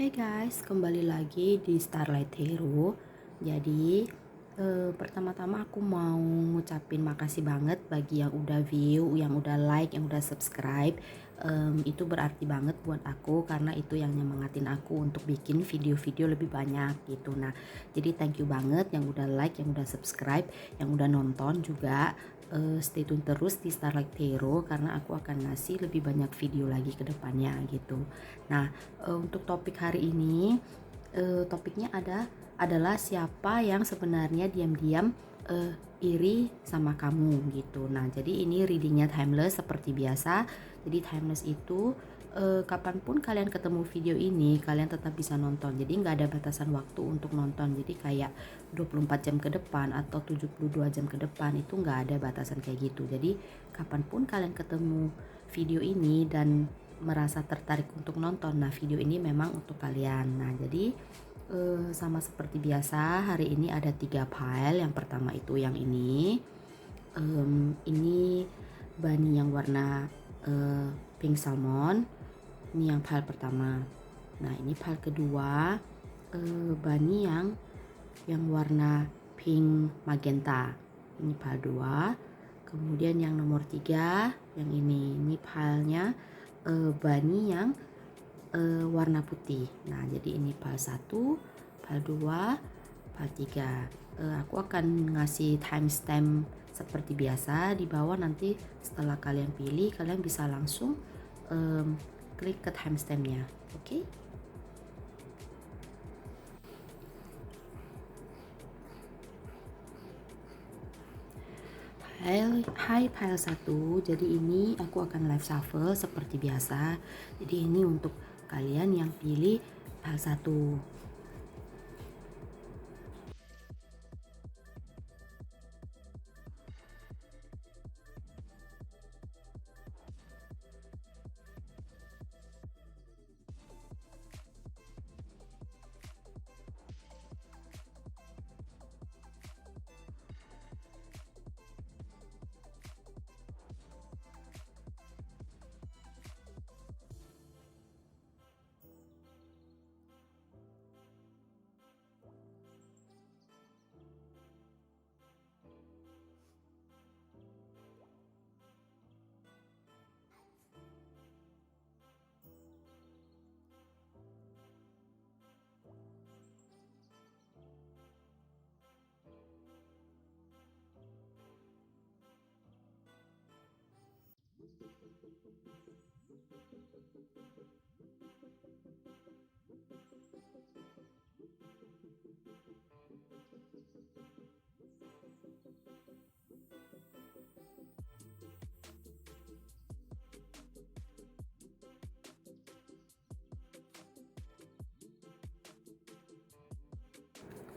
Hey guys, kembali lagi di Starlight Hero. Jadi, pertama-tama aku mau ngucapin makasih banget bagi yang udah view, yang udah like, yang udah subscribe. Itu berarti banget buat aku karena itu yang nyemangatin aku untuk bikin video-video lebih banyak gitu. Nah, jadi thank you banget yang udah like, yang udah subscribe, yang udah nonton juga. Stay tune terus di Starlight Hero karena aku akan ngasih lebih banyak video lagi ke depannya gitu. Nah, untuk topik hari ini, topiknya adalah siapa yang sebenarnya diam-diam, iri sama kamu gitu. Nah, jadi ini readingnya timeless seperti biasa. Jadi timeless itu, kapanpun kalian ketemu video ini, kalian tetap bisa nonton. Jadi nggak ada batasan waktu untuk nonton. Jadi kayak 24 jam ke depan atau 72 jam ke depan, itu nggak ada batasan kayak gitu. Jadi kapanpun kalian ketemu video ini dan merasa tertarik untuk nonton, nah video ini memang untuk kalian. Nah jadi sama seperti biasa hari ini ada 3 file. Yang pertama itu yang ini bunny yang warna pink salmon. Ini yang file pertama. Nah ini file kedua, bunny yang warna pink magenta. Ini file 2. Kemudian yang nomor 3 yang ini filenya bunny yang warna putih. Nah, jadi ini file 1, file 2, file 3. Aku akan ngasih timestamp seperti biasa di bawah. Nanti setelah kalian pilih, kalian bisa langsung klik ke timestampnya. Oke? Hai file 1. Jadi ini aku akan live shuffle seperti biasa. Jadi ini untuk kalian yang pilih file 1.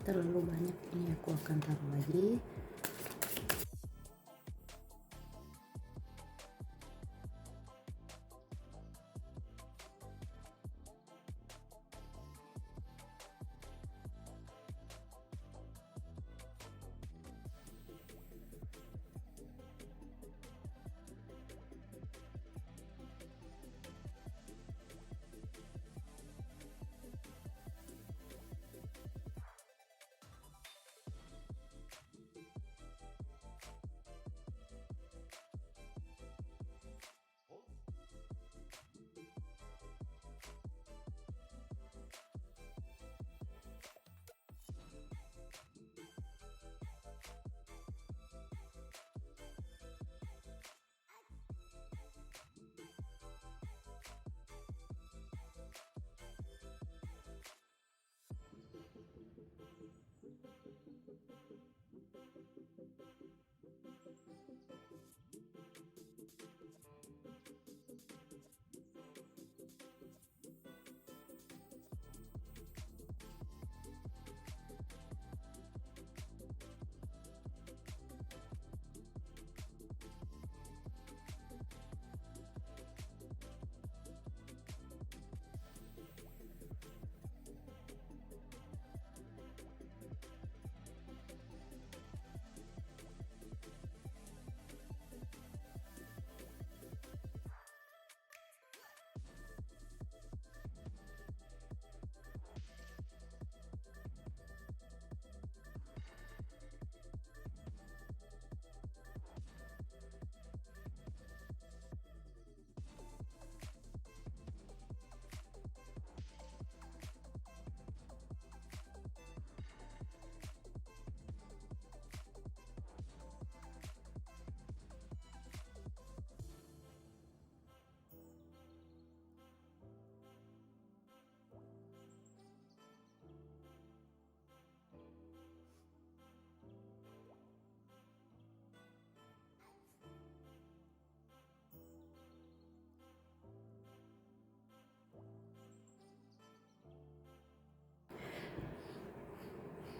Terlalu banyak, ini aku akan taruh lagi.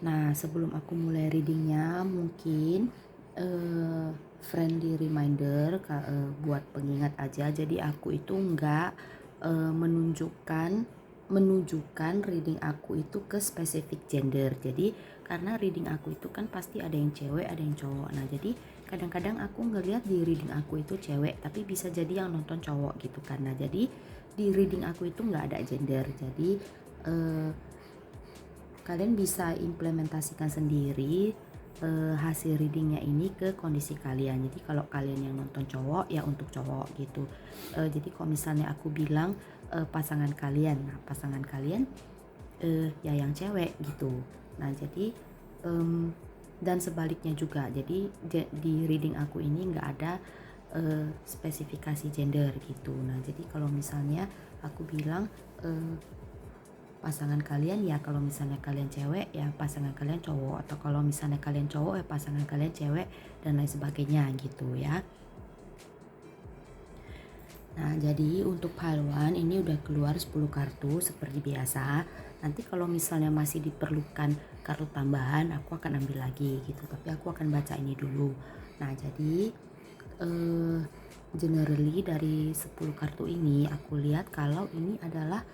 Nah, sebelum aku mulai readingnya, mungkin friendly reminder buat pengingat aja. Jadi aku itu nggak menunjukkan reading aku itu ke spesifik gender. Jadi karena reading aku itu kan pasti ada yang cewek, ada yang cowok. Nah, jadi kadang-kadang aku ngelihat di reading aku itu cewek, tapi bisa jadi yang nonton cowok gitu kan. Nah, jadi di reading aku itu nggak ada gender. Jadi eh, kalian bisa implementasikan sendiri hasil readingnya ini ke kondisi kalian. Jadi kalau kalian yang nonton cowok ya untuk cowok gitu. Jadi kalau misalnya aku bilang pasangan kalian, nah pasangan kalian ya yang cewek gitu. Nah jadi dan sebaliknya juga. Jadi di reading aku ini nggak ada spesifikasi gender gitu. Nah jadi kalau misalnya aku bilang pasangan kalian ya kalau misalnya kalian cewek ya pasangan kalian cowok, atau kalau misalnya kalian cowok ya pasangan kalian cewek, dan lain sebagainya gitu ya. Nah jadi untuk haluan ini udah keluar 10 kartu seperti biasa. Nanti kalau misalnya masih diperlukan kartu tambahan aku akan ambil lagi gitu, tapi aku akan baca ini dulu. Nah jadi generally dari 10 kartu ini aku lihat kalau ini adalah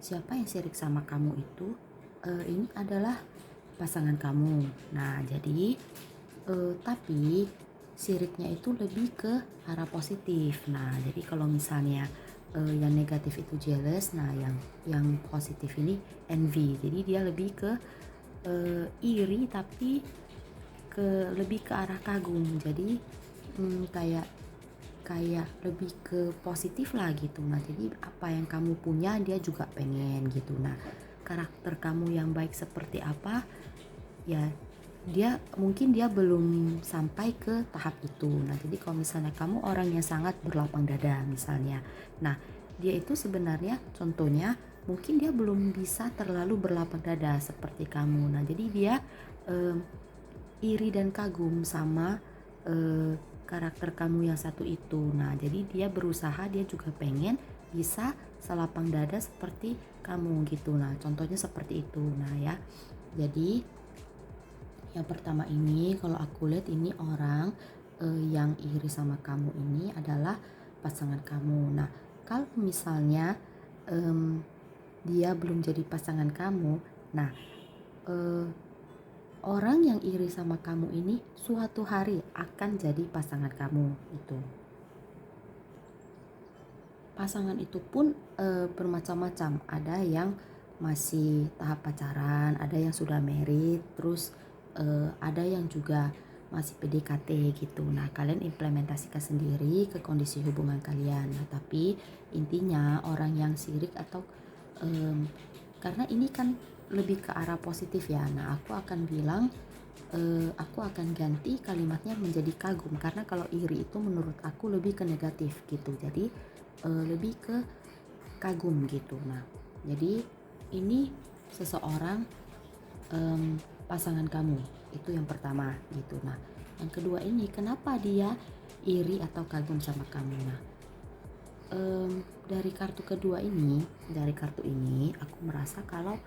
siapa yang sirik sama kamu itu ini adalah pasangan kamu. Nah jadi tapi siriknya itu lebih ke arah positif. Nah jadi kalau misalnya yang negatif itu jealous, nah yang positif ini envy. Jadi dia lebih ke iri, tapi lebih ke arah kagum. Jadi kayak lebih ke positif lah gitu. Nah jadi apa yang kamu punya dia juga pengen gitu. Nah karakter kamu yang baik seperti apa ya, dia belum sampai ke tahap itu. Nah jadi kalau misalnya kamu orang yang sangat berlapang dada misalnya, nah dia itu sebenarnya contohnya mungkin dia belum bisa terlalu berlapang dada seperti kamu. Nah jadi dia iri dan kagum sama karakter kamu yang satu itu. Nah jadi dia berusaha, dia juga pengen bisa selapang dada seperti kamu gitu. Nah contohnya seperti itu. Nah ya, jadi yang pertama ini kalau aku lihat ini orang yang iri sama kamu ini adalah pasangan kamu. Nah kalau misalnya dia belum jadi pasangan kamu, nah orang yang iri sama kamu ini suatu hari akan jadi pasangan kamu itu. Pasangan itu pun bermacam-macam. Ada yang masih tahap pacaran, ada yang sudah married, terus ada yang juga masih PDKT gitu. Nah, kalian implementasikan sendiri ke kondisi hubungan kalian. Nah, tapi intinya orang yang sirik atau karena ini kan lebih ke arah positif ya. Nah aku akan bilang aku akan ganti kalimatnya menjadi kagum, karena kalau iri itu menurut aku lebih ke negatif gitu. Jadi lebih ke kagum gitu. Nah jadi ini seseorang pasangan kamu, itu yang pertama gitu. Nah yang kedua ini kenapa dia iri atau kagum sama kamu. Nah dari kartu kedua ini, dari kartu ini aku merasa kalau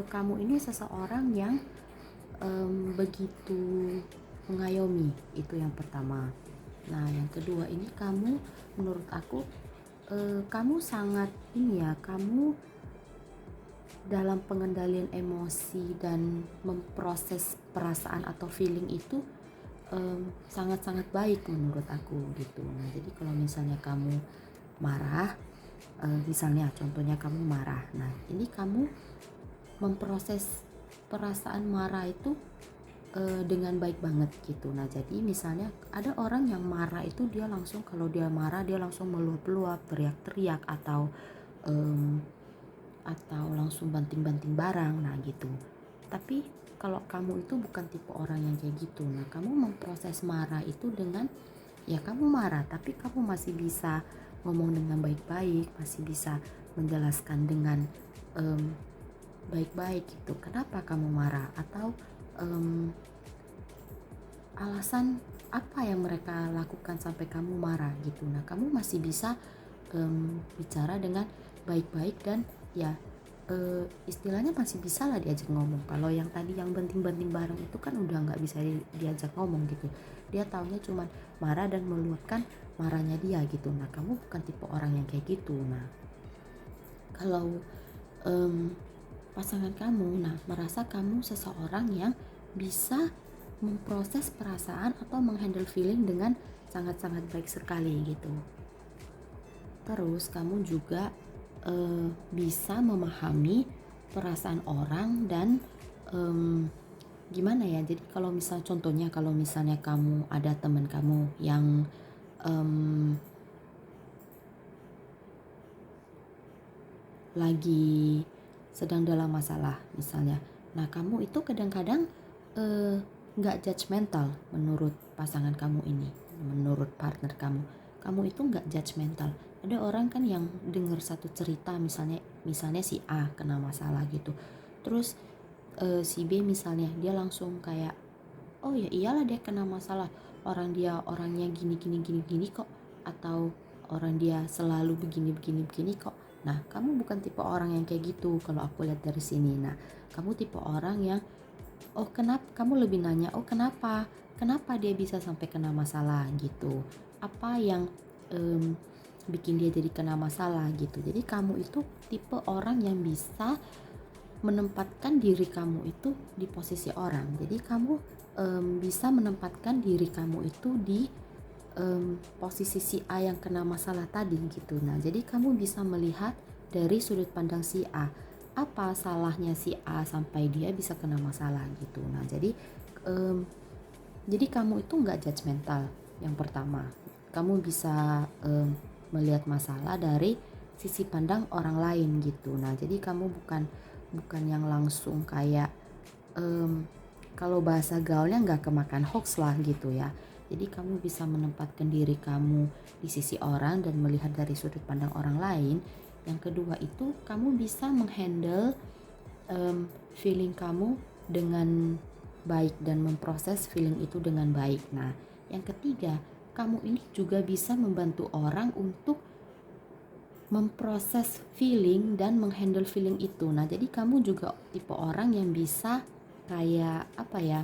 kamu ini seseorang yang begitu mengayomi, itu yang pertama. Nah yang kedua ini kamu, menurut aku kamu sangat ini ya, kamu dalam pengendalian emosi dan memproses perasaan atau feeling itu sangat-sangat baik menurut aku gitu. Nah jadi kalau misalnya kamu marah, misalnya contohnya kamu marah, nah ini kamu memproses perasaan marah itu dengan baik banget gitu. Nah jadi misalnya ada orang yang marah itu dia langsung, kalau dia marah dia langsung meluap-luap, teriak-teriak, atau langsung banting-banting barang, nah gitu. Tapi kalau kamu itu bukan tipe orang yang kayak gitu. Nah kamu memproses marah itu dengan ya kamu marah tapi kamu masih bisa ngomong dengan baik-baik, masih bisa menjelaskan dengan baik-baik gitu. Kenapa kamu marah, atau alasan apa yang mereka lakukan sampai kamu marah gitu. Nah kamu masih bisa bicara dengan baik-baik dan ya istilahnya masih bisa lah diajak ngomong. Kalau yang tadi yang banting-banting bareng itu kan udah nggak bisa diajak ngomong gitu. Dia taunya cuman marah dan meluapkan marahnya dia gitu. Nah kamu bukan tipe orang yang kayak gitu. Nah kalau pasangan kamu merasa kamu seseorang yang bisa memproses perasaan atau menghandle feeling dengan sangat-sangat baik sekali gitu. Terus kamu juga bisa memahami perasaan orang dan gimana ya, jadi kalau misalnya kamu ada teman kamu yang lagi sedang dalam masalah misalnya, nah kamu itu kadang-kadang nggak judgmental menurut pasangan kamu ini, menurut partner kamu itu nggak judgmental. Ada orang kan yang dengar satu cerita, misalnya si A kena masalah gitu, terus si B misalnya dia langsung kayak, oh ya iyalah dia kena masalah, dia orangnya gini gini gini gini kok, atau orang dia selalu begini begini begini kok. Nah kamu bukan tipe orang yang kayak gitu kalau aku lihat dari sini. Nah kamu tipe orang yang, oh kenapa, kamu lebih nanya, oh kenapa dia bisa sampai kena masalah gitu, apa yang bikin dia jadi kena masalah gitu. Jadi kamu itu tipe orang yang bisa menempatkan diri kamu itu di posisi orang. Jadi kamu bisa menempatkan diri kamu itu di posisi si A yang kena masalah tadi gitu. Nah jadi kamu bisa melihat dari sudut pandang si A, apa salahnya si A sampai dia bisa kena masalah gitu. Nah jadi kamu itu nggak judgmental. Yang pertama, kamu bisa melihat masalah dari sisi pandang orang lain gitu. Nah jadi kamu bukan yang langsung kayak kalau bahasa gaulnya nggak kemakan hoax lah gitu ya. Jadi kamu bisa menempatkan diri kamu di sisi orang dan melihat dari sudut pandang orang lain. Yang kedua itu kamu bisa menghandle feeling kamu dengan baik dan memproses feeling itu dengan baik. Nah yang ketiga, kamu ini juga bisa membantu orang untuk memproses feeling dan menghandle feeling itu. Nah jadi kamu juga tipe orang yang bisa kayak apa ya,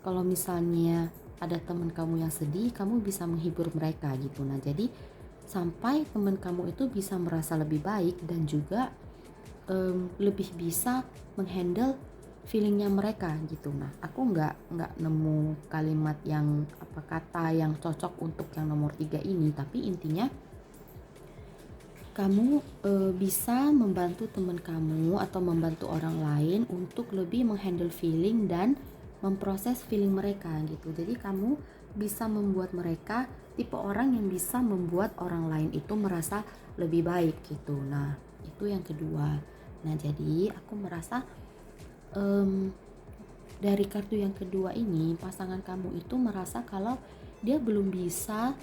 kalau misalnya ada teman kamu yang sedih, kamu bisa menghibur mereka gitu. Nah jadi sampai teman kamu itu bisa merasa lebih baik dan juga lebih bisa menghandle feelingnya mereka gitu. Nah aku nggak nemu kalimat yang kata yang cocok untuk yang nomor 3 ini, tapi intinya kamu bisa membantu teman kamu atau membantu orang lain untuk lebih menghandle feeling dan memproses feeling mereka gitu. Jadi kamu bisa membuat mereka tipe orang yang bisa membuat orang lain itu merasa lebih baik gitu. Nah itu yang kedua. Nah jadi aku merasa dari kartu yang kedua ini, pasangan kamu itu merasa kalau dia belum bisa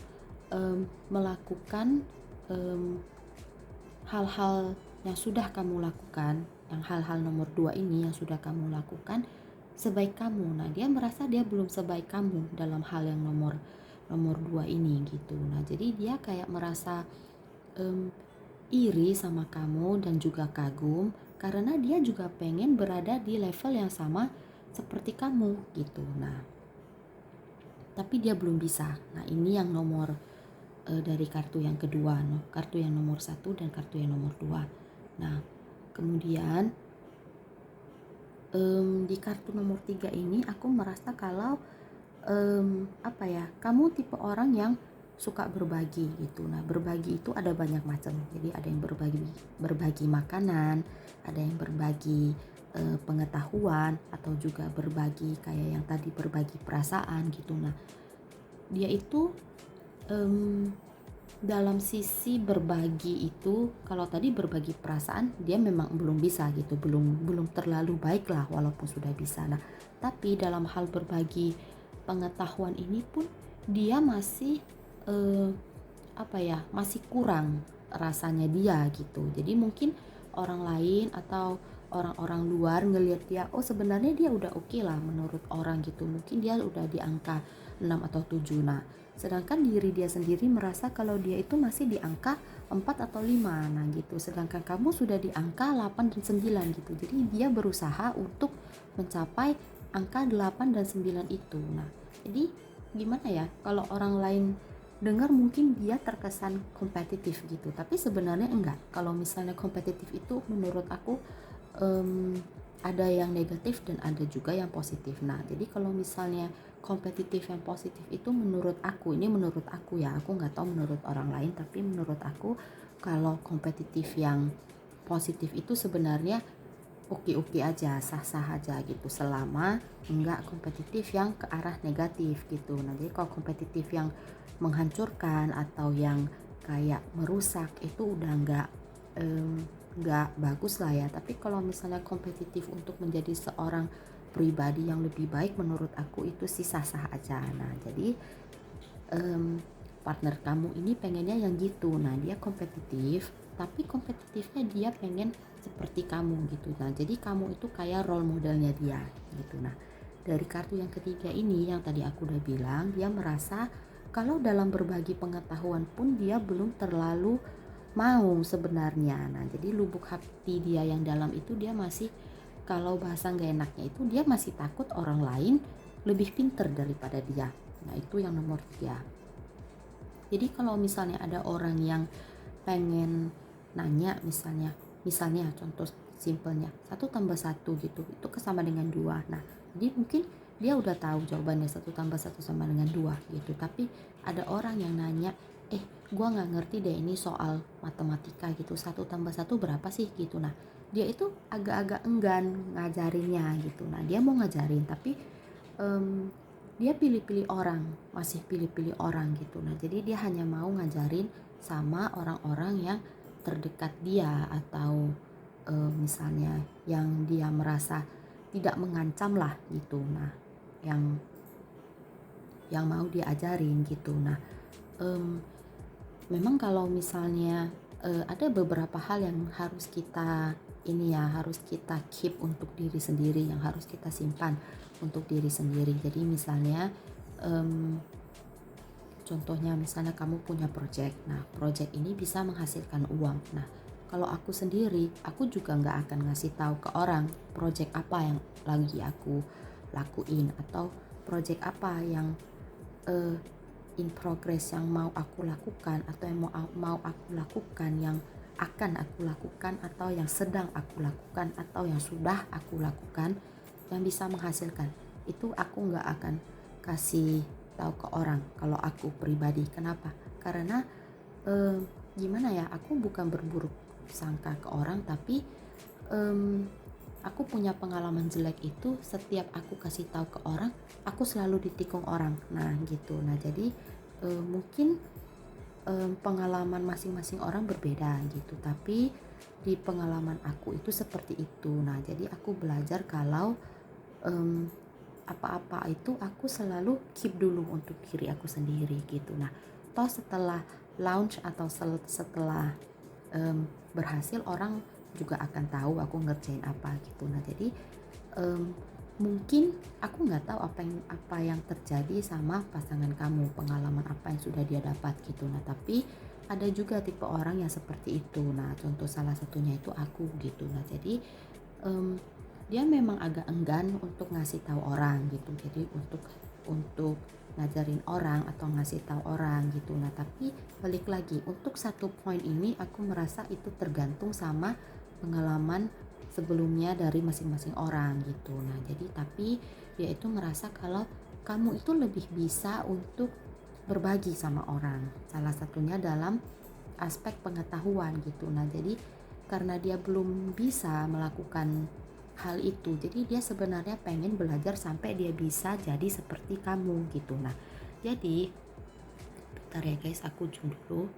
melakukan hal-hal yang sudah kamu lakukan, yang hal-hal nomor 2 ini yang sudah kamu lakukan sebaik kamu. Nah dia merasa dia belum sebaik kamu dalam hal yang nomor 2 ini gitu. Nah jadi dia kayak merasa iri sama kamu dan juga kagum karena dia juga pengen berada di level yang sama seperti kamu gitu. Nah tapi dia belum bisa. Nah ini yang nomor dari kartu yang kedua, kartu yang nomor 1 dan kartu yang nomor 2. Nah kemudian di kartu nomor 3 ini aku merasa kalau kamu tipe orang yang suka berbagi gitu. Nah berbagi itu ada banyak macam. Jadi ada yang berbagi makanan, ada yang berbagi pengetahuan, atau juga berbagi kayak yang tadi berbagi perasaan gitu. Nah dia itu dalam sisi berbagi itu, kalau tadi berbagi perasaan dia memang belum bisa gitu, belum terlalu baik lah walaupun sudah bisa. Nah tapi dalam hal berbagi pengetahuan ini pun dia masih masih kurang rasanya dia gitu. Jadi mungkin orang lain atau orang-orang luar ngelihat dia, oh sebenarnya dia udah oke lah menurut orang gitu, mungkin dia udah di angka 6 atau 7. Nah sedangkan diri dia sendiri merasa kalau dia itu masih di angka 4 atau 5. Nah gitu, sedangkan kamu sudah di angka 8 dan 9 gitu. Jadi dia berusaha untuk mencapai angka 8 dan 9 itu. Nah jadi gimana ya, kalau orang lain dengar mungkin dia terkesan kompetitif gitu, tapi sebenarnya enggak. Kalau misalnya kompetitif itu menurut aku ada yang negatif dan ada juga yang positif. Nah jadi kalau misalnya kompetitif yang positif itu menurut aku, ini menurut aku ya, aku nggak tahu menurut orang lain, tapi menurut aku kalau kompetitif yang positif itu sebenarnya oke-oke aja, sah-sah aja gitu, selama enggak kompetitif yang ke arah negatif gitu. Nah jadi kalau kompetitif yang menghancurkan atau yang kayak merusak itu udah enggak bagus lah ya. Tapi kalau misalnya kompetitif untuk menjadi seorang pribadi yang lebih baik, menurut aku itu sih sah-sah aja. Nah jadi partner kamu ini pengennya yang gitu. Nah dia kompetitif, tapi kompetitifnya dia pengen seperti kamu gitu. Nah jadi kamu itu kayak role modelnya dia gitu. Nah dari kartu yang ketiga ini yang tadi aku udah bilang, dia merasa kalau dalam berbagi pengetahuan pun dia belum terlalu mau sebenarnya. Nah jadi lubuk hati dia yang dalam itu dia masih, kalau bahasa gak enaknya itu, dia masih takut orang lain lebih pinter daripada dia. Nah itu yang nomor 3. Jadi kalau misalnya ada orang yang pengen nanya, misalnya contoh simpelnya 1+1 gitu, itu sama dengan 2. Nah jadi mungkin dia udah tahu jawabannya 1+1 sama dengan 2 gitu, tapi ada orang yang nanya, gua nggak ngerti deh ini soal matematika gitu, 1+1 berapa sih gitu. Nah dia itu agak-agak enggan ngajarinnya gitu. Nah dia mau ngajarin tapi dia pilih-pilih orang, masih pilih-pilih orang gitu. Nah jadi dia hanya mau ngajarin sama orang-orang yang terdekat dia, atau misalnya yang dia merasa tidak mengancam lah gitu. Nah yang mau diajarin gitu. Nah memang kalau misalnya ada beberapa hal yang harus kita harus kita keep untuk diri sendiri, yang harus kita simpan untuk diri sendiri. Jadi misalnya contohnya misalnya kamu punya project. Nah project ini bisa menghasilkan uang. Nah kalau aku sendiri, aku juga nggak akan ngasih tahu ke orang project apa yang lagi aku lakuin, atau project apa yang in progress yang mau aku lakukan, atau yang mau aku lakukan, yang akan aku lakukan, atau yang sedang aku lakukan, atau yang sudah aku lakukan yang bisa menghasilkan. Itu aku nggak akan kasih tahu ke orang kalau aku pribadi. Kenapa? Karena gimana ya, aku bukan berburuk sangka ke orang, tapi aku punya pengalaman jelek itu, setiap aku kasih tahu ke orang aku selalu ditikung orang. Nah gitu. Nah jadi mungkin pengalaman masing-masing orang berbeda gitu, tapi di pengalaman aku itu seperti itu. Nah jadi aku belajar kalau apa-apa itu aku selalu keep dulu untuk diri aku sendiri gitu. Nah toh setelah launch atau setelah berhasil, orang juga akan tahu aku ngerjain apa gitu. Nah jadi mungkin aku nggak tahu apa yang terjadi sama pasangan kamu, pengalaman apa yang sudah dia dapat gitu. Nah tapi ada juga tipe orang yang seperti itu. Nah contoh salah satunya itu aku gitu. Nah jadi dia memang agak enggan untuk ngasih tahu orang gitu. Jadi untuk ngajarin orang atau ngasih tahu orang gitu. Nah tapi balik lagi, untuk satu poin ini aku merasa itu tergantung sama pengalaman sebelumnya dari masing-masing orang gitu. Nah jadi tapi dia itu merasa kalau kamu itu lebih bisa untuk berbagi sama orang, salah satunya dalam aspek pengetahuan gitu. Nah jadi karena dia belum bisa melakukan hal itu, jadi dia sebenarnya pengen belajar sampai dia bisa jadi seperti kamu gitu. Nah jadi bentar ya guys, aku zoom dulu.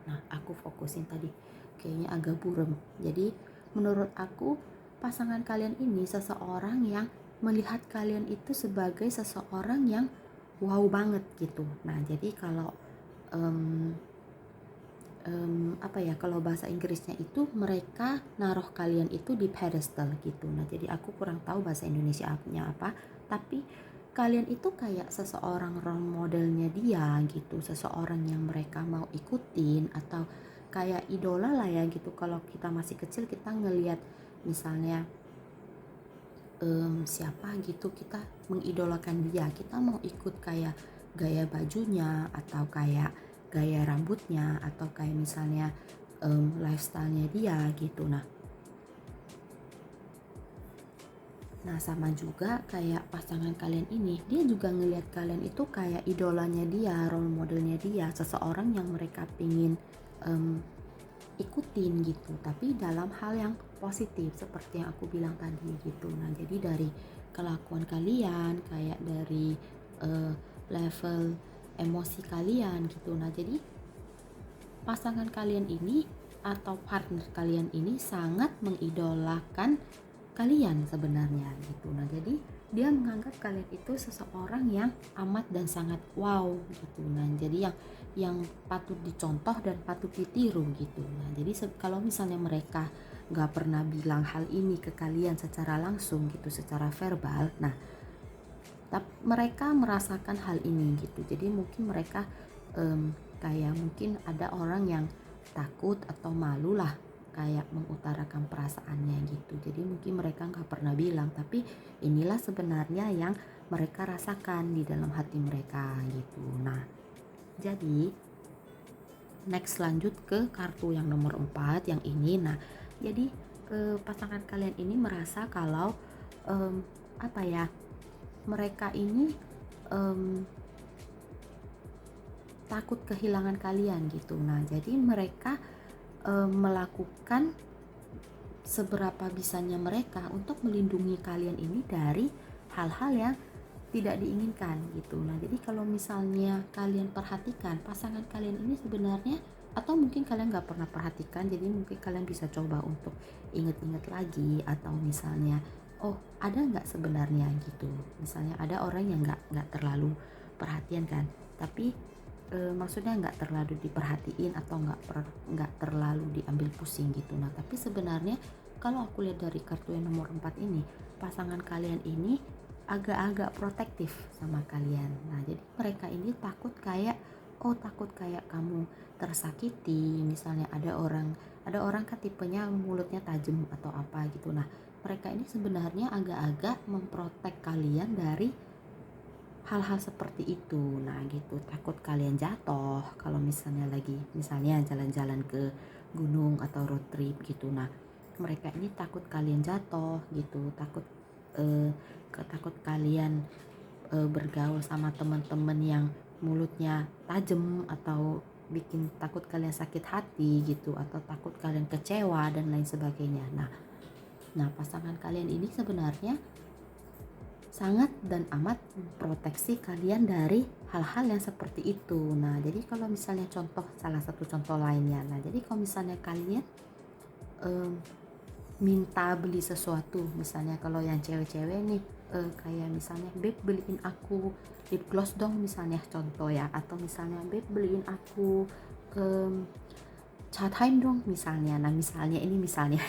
Nah aku fokusin tadi, kayaknya agak buram. Jadi menurut aku pasangan kalian ini seseorang yang melihat kalian itu sebagai seseorang yang wow banget gitu. Nah jadi kalau kalau bahasa Inggrisnya itu mereka naruh kalian itu di pedestal gitu. Nah jadi aku kurang tahu bahasa Indonesianya apa, tapi kalian itu kayak seseorang role modelnya dia gitu, seseorang yang mereka mau ikutin atau kayak idola lah ya gitu. Kalau kita masih kecil kita ngelihat misalnya siapa gitu, kita mengidolakan dia, kita mau ikut kayak gaya bajunya atau kayak gaya rambutnya atau kayak misalnya lifestyle-nya dia gitu. Nah sama juga kayak pasangan kalian ini, dia juga ngelihat kalian itu kayak idolanya dia, role modelnya dia, seseorang yang mereka pingin ikutin gitu, tapi dalam hal yang positif seperti yang aku bilang tadi gitu. Nah jadi dari kelakuan kalian, kayak dari level emosi kalian gitu. Nah jadi pasangan kalian ini atau partner kalian ini sangat mengidolakan kalian sebenarnya gitu. Nah jadi dia menganggap kalian itu seseorang yang amat dan sangat wow gitu. Nah jadi yang patut dicontoh dan patut ditiru gitu. Nah jadi kalau misalnya mereka nggak pernah bilang hal ini ke kalian secara langsung gitu, secara verbal, nah tapi mereka merasakan hal ini gitu. Jadi mungkin mereka kayak mungkin ada orang yang takut atau malu lah kayak mengutarakan perasaannya gitu. Jadi mungkin mereka nggak pernah bilang, tapi inilah sebenarnya yang mereka rasakan di dalam hati mereka gitu. Nah jadi next lanjut ke kartu yang nomor 4 yang ini. Nah jadi pasangan kalian ini merasa kalau apa ya, mereka ini takut kehilangan kalian gitu. Nah jadi mereka melakukan seberapa bisanya mereka untuk melindungi kalian ini dari hal-hal yang tidak diinginkan gitu. Nah jadi kalau misalnya kalian perhatikan pasangan kalian ini sebenarnya, atau mungkin kalian nggak pernah perhatikan, jadi mungkin kalian bisa coba untuk inget-inget lagi, atau misalnya oh ada nggak sebenarnya gitu, misalnya ada orang yang nggak terlalu perhatian kan, tapi maksudnya nggak terlalu diperhatiin atau nggak terlalu diambil pusing gitu. Nah tapi sebenarnya kalau aku lihat dari kartu yang nomor 4 ini, pasangan kalian ini agak-agak protektif sama kalian. Nah jadi mereka ini takut kayak kamu tersakiti, misalnya ada orang kan tipenya mulutnya tajam atau apa gitu. Nah mereka ini sebenarnya agak-agak memprotek kalian dari hal-hal seperti itu. Nah gitu, takut kalian jatuh kalau misalnya jalan-jalan ke gunung atau road trip gitu. Nah mereka ini takut kalian jatuh gitu, takut kalian bergaul sama teman-teman yang mulutnya tajam, atau takut kalian sakit hati gitu, atau takut kalian kecewa dan lain sebagainya. Nah pasangan kalian ini sebenarnya sangat dan amat memproteksi kalian dari hal-hal yang seperti itu. Nah jadi kalau misalnya salah satu contoh lainnya, nah jadi kalau misalnya kalian minta beli sesuatu, misalnya kalau yang cewek-cewek nih kayak misalnya beb beliin aku lip gloss dong misalnya, contoh ya, atau misalnya beb beliin aku cat time dong misalnya. Nah misalnya ini misalnya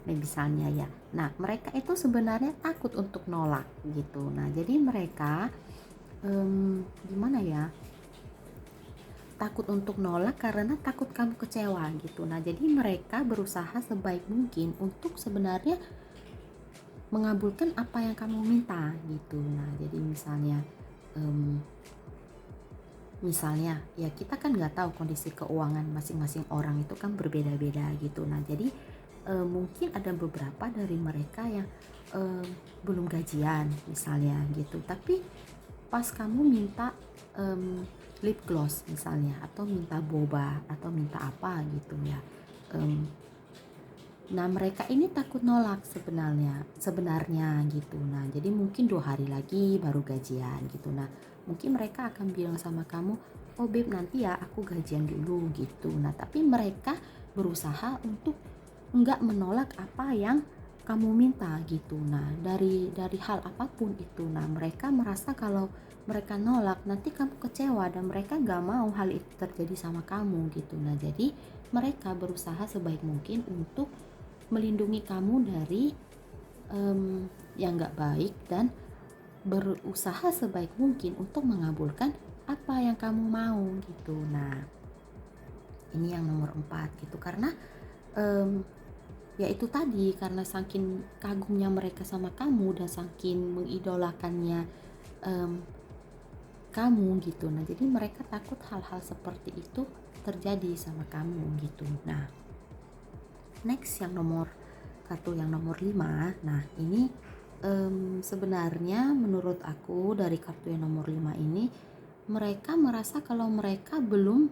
nah misalnya ya, nah mereka itu sebenarnya takut untuk nolak gitu. Nah jadi mereka gimana ya, takut untuk nolak karena takut kamu kecewa gitu. Nah jadi mereka berusaha sebaik mungkin untuk sebenarnya mengabulkan apa yang kamu minta gitu. Nah jadi misalnya ya kita kan nggak tahu kondisi keuangan masing-masing orang itu kan berbeda-beda gitu. Nah jadi mungkin ada beberapa dari mereka yang belum gajian misalnya gitu, tapi pas kamu minta lip gloss misalnya, atau minta boba, atau minta apa gitu ya, nah mereka ini takut nolak sebenarnya gitu. Nah jadi mungkin 2 hari lagi baru gajian gitu. Nah mungkin mereka akan bilang sama kamu, oh beb nanti ya aku gajian dulu gitu. Nah tapi mereka berusaha untuk nggak menolak apa yang kamu minta gitu. Nah dari hal apapun itu, nah mereka merasa kalau mereka nolak nanti kamu kecewa dan mereka nggak mau hal itu terjadi sama kamu gitu. Nah jadi mereka berusaha sebaik mungkin untuk melindungi kamu dari yang nggak baik dan berusaha sebaik mungkin untuk mengabulkan apa yang kamu mau gitu. Nah, ini yang nomor 4 gitu, karena ya itu tadi, karena saking kagumnya mereka sama kamu dan saking mengidolakannya kamu gitu. Nah, jadi mereka takut hal-hal seperti itu terjadi sama kamu gitu. Nah, next yang nomor nomor 5. Nah, ini sebenarnya menurut aku dari kartu yang nomor 5 ini, mereka merasa kalau mereka belum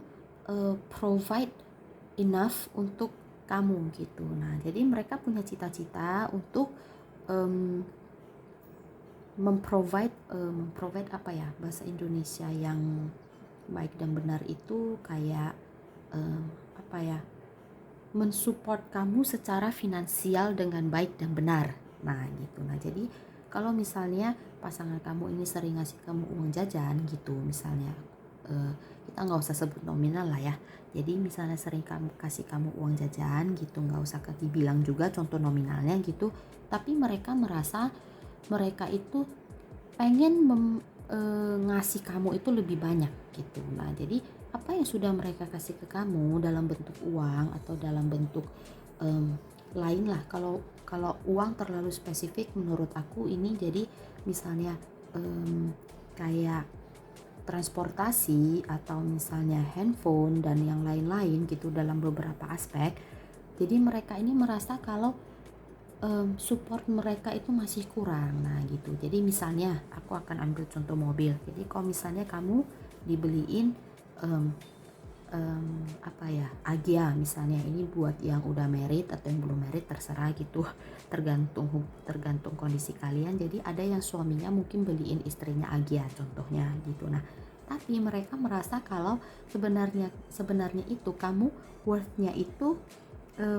provide enough untuk kamu gitu. Nah, jadi mereka punya cita-cita untuk memprovide apa ya, bahasa Indonesia yang baik dan benar itu kayak apa ya, mensupport kamu secara finansial dengan baik dan benar. Nah gitu. Nah jadi kalau misalnya pasangan kamu ini sering ngasih kamu uang jajan gitu, misalnya kita nggak usah sebut nominal lah ya. Jadi misalnya sering kasih kamu uang jajan gitu, nggak usah dibilang juga contoh nominalnya gitu. Tapi mereka merasa mereka itu pengen ngasih kamu itu lebih banyak gitu. Nah jadi apa yang sudah mereka kasih ke kamu dalam bentuk uang atau dalam bentuk lain lah, kalau uang terlalu spesifik menurut aku ini, jadi misalnya kayak transportasi atau misalnya handphone dan yang lain-lain gitu dalam beberapa aspek. Jadi mereka ini merasa kalau support mereka itu masih kurang. Nah gitu. Jadi misalnya aku akan ambil contoh mobil. Jadi kalau misalnya kamu dibeliin apa ya, Agya misalnya, ini buat yang udah married atau yang belum married terserah gitu, tergantung kondisi kalian. Jadi ada yang suaminya mungkin beliin istrinya Agya contohnya gitu. Nah tapi mereka merasa kalau sebenarnya itu kamu worthnya itu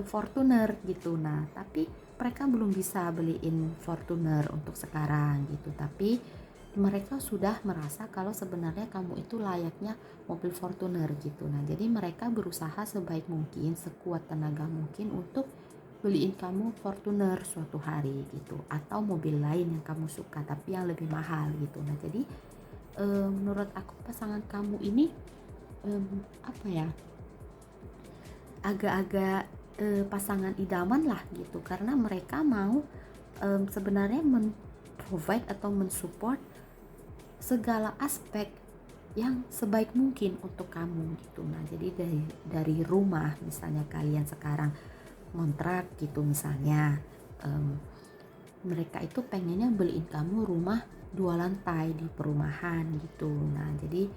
Fortuner gitu. Nah tapi mereka belum bisa beliin Fortuner untuk sekarang gitu, tapi mereka sudah merasa kalau sebenarnya kamu itu layaknya mobil Fortuner gitu. Nah jadi mereka berusaha sebaik mungkin, sekuat tenaga mungkin untuk beliin kamu Fortuner suatu hari gitu, atau mobil lain yang kamu suka tapi yang lebih mahal gitu. Nah jadi menurut aku pasangan kamu ini apa ya, agak-agak pasangan idaman lah gitu, karena mereka mau sebenarnya provide atau mensupport segala aspek yang sebaik mungkin untuk kamu gitu. Nah jadi dari rumah, misalnya kalian sekarang ngontrak gitu misalnya, mereka itu pengennya beliin kamu rumah 2 lantai di perumahan gitu. Nah jadi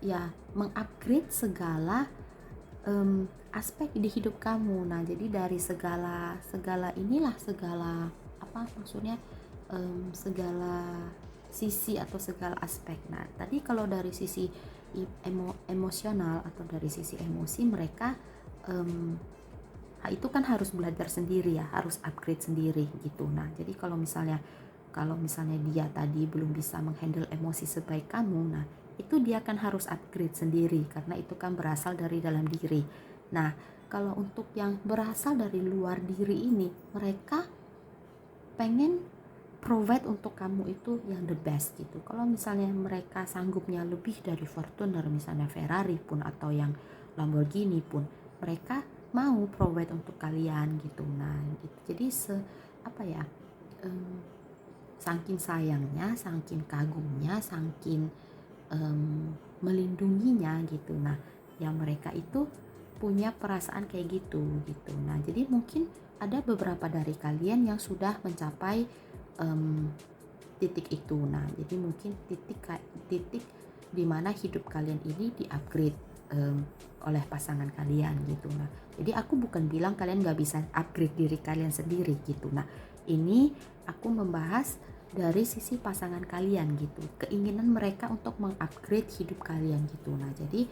ya mengupgrade segala aspek di hidup kamu. Nah jadi dari segala inilah, segala apa maksudnya, segala sisi atau segala aspek. Nah tadi kalau dari sisi emosional atau dari sisi emosi, mereka itu kan harus belajar sendiri ya, harus upgrade sendiri gitu. Nah jadi kalau misalnya dia tadi belum bisa menghandle emosi sebaik kamu, nah itu dia kan harus upgrade sendiri, karena itu kan berasal dari dalam diri. Nah kalau untuk yang berasal dari luar diri ini, mereka pengen provide untuk kamu itu yang the best gitu. Kalau misalnya mereka sanggupnya lebih dari Fortuner, misalnya Ferrari pun atau yang Lamborghini pun, mereka mau provide untuk kalian gitu. Nah gitu. Jadi apa ya, saking sayangnya, saking kagumnya, saking melindunginya gitu. Nah yang mereka itu punya perasaan kayak gitu. Nah jadi mungkin ada beberapa dari kalian yang sudah mencapai titik itu. Nah jadi mungkin titik dimana hidup kalian ini di upgrade oleh pasangan kalian gitu. Nah jadi aku bukan bilang kalian gak bisa upgrade diri kalian sendiri gitu. Nah ini aku membahas dari sisi pasangan kalian gitu, keinginan mereka untuk mengupgrade hidup kalian gitu. Nah jadi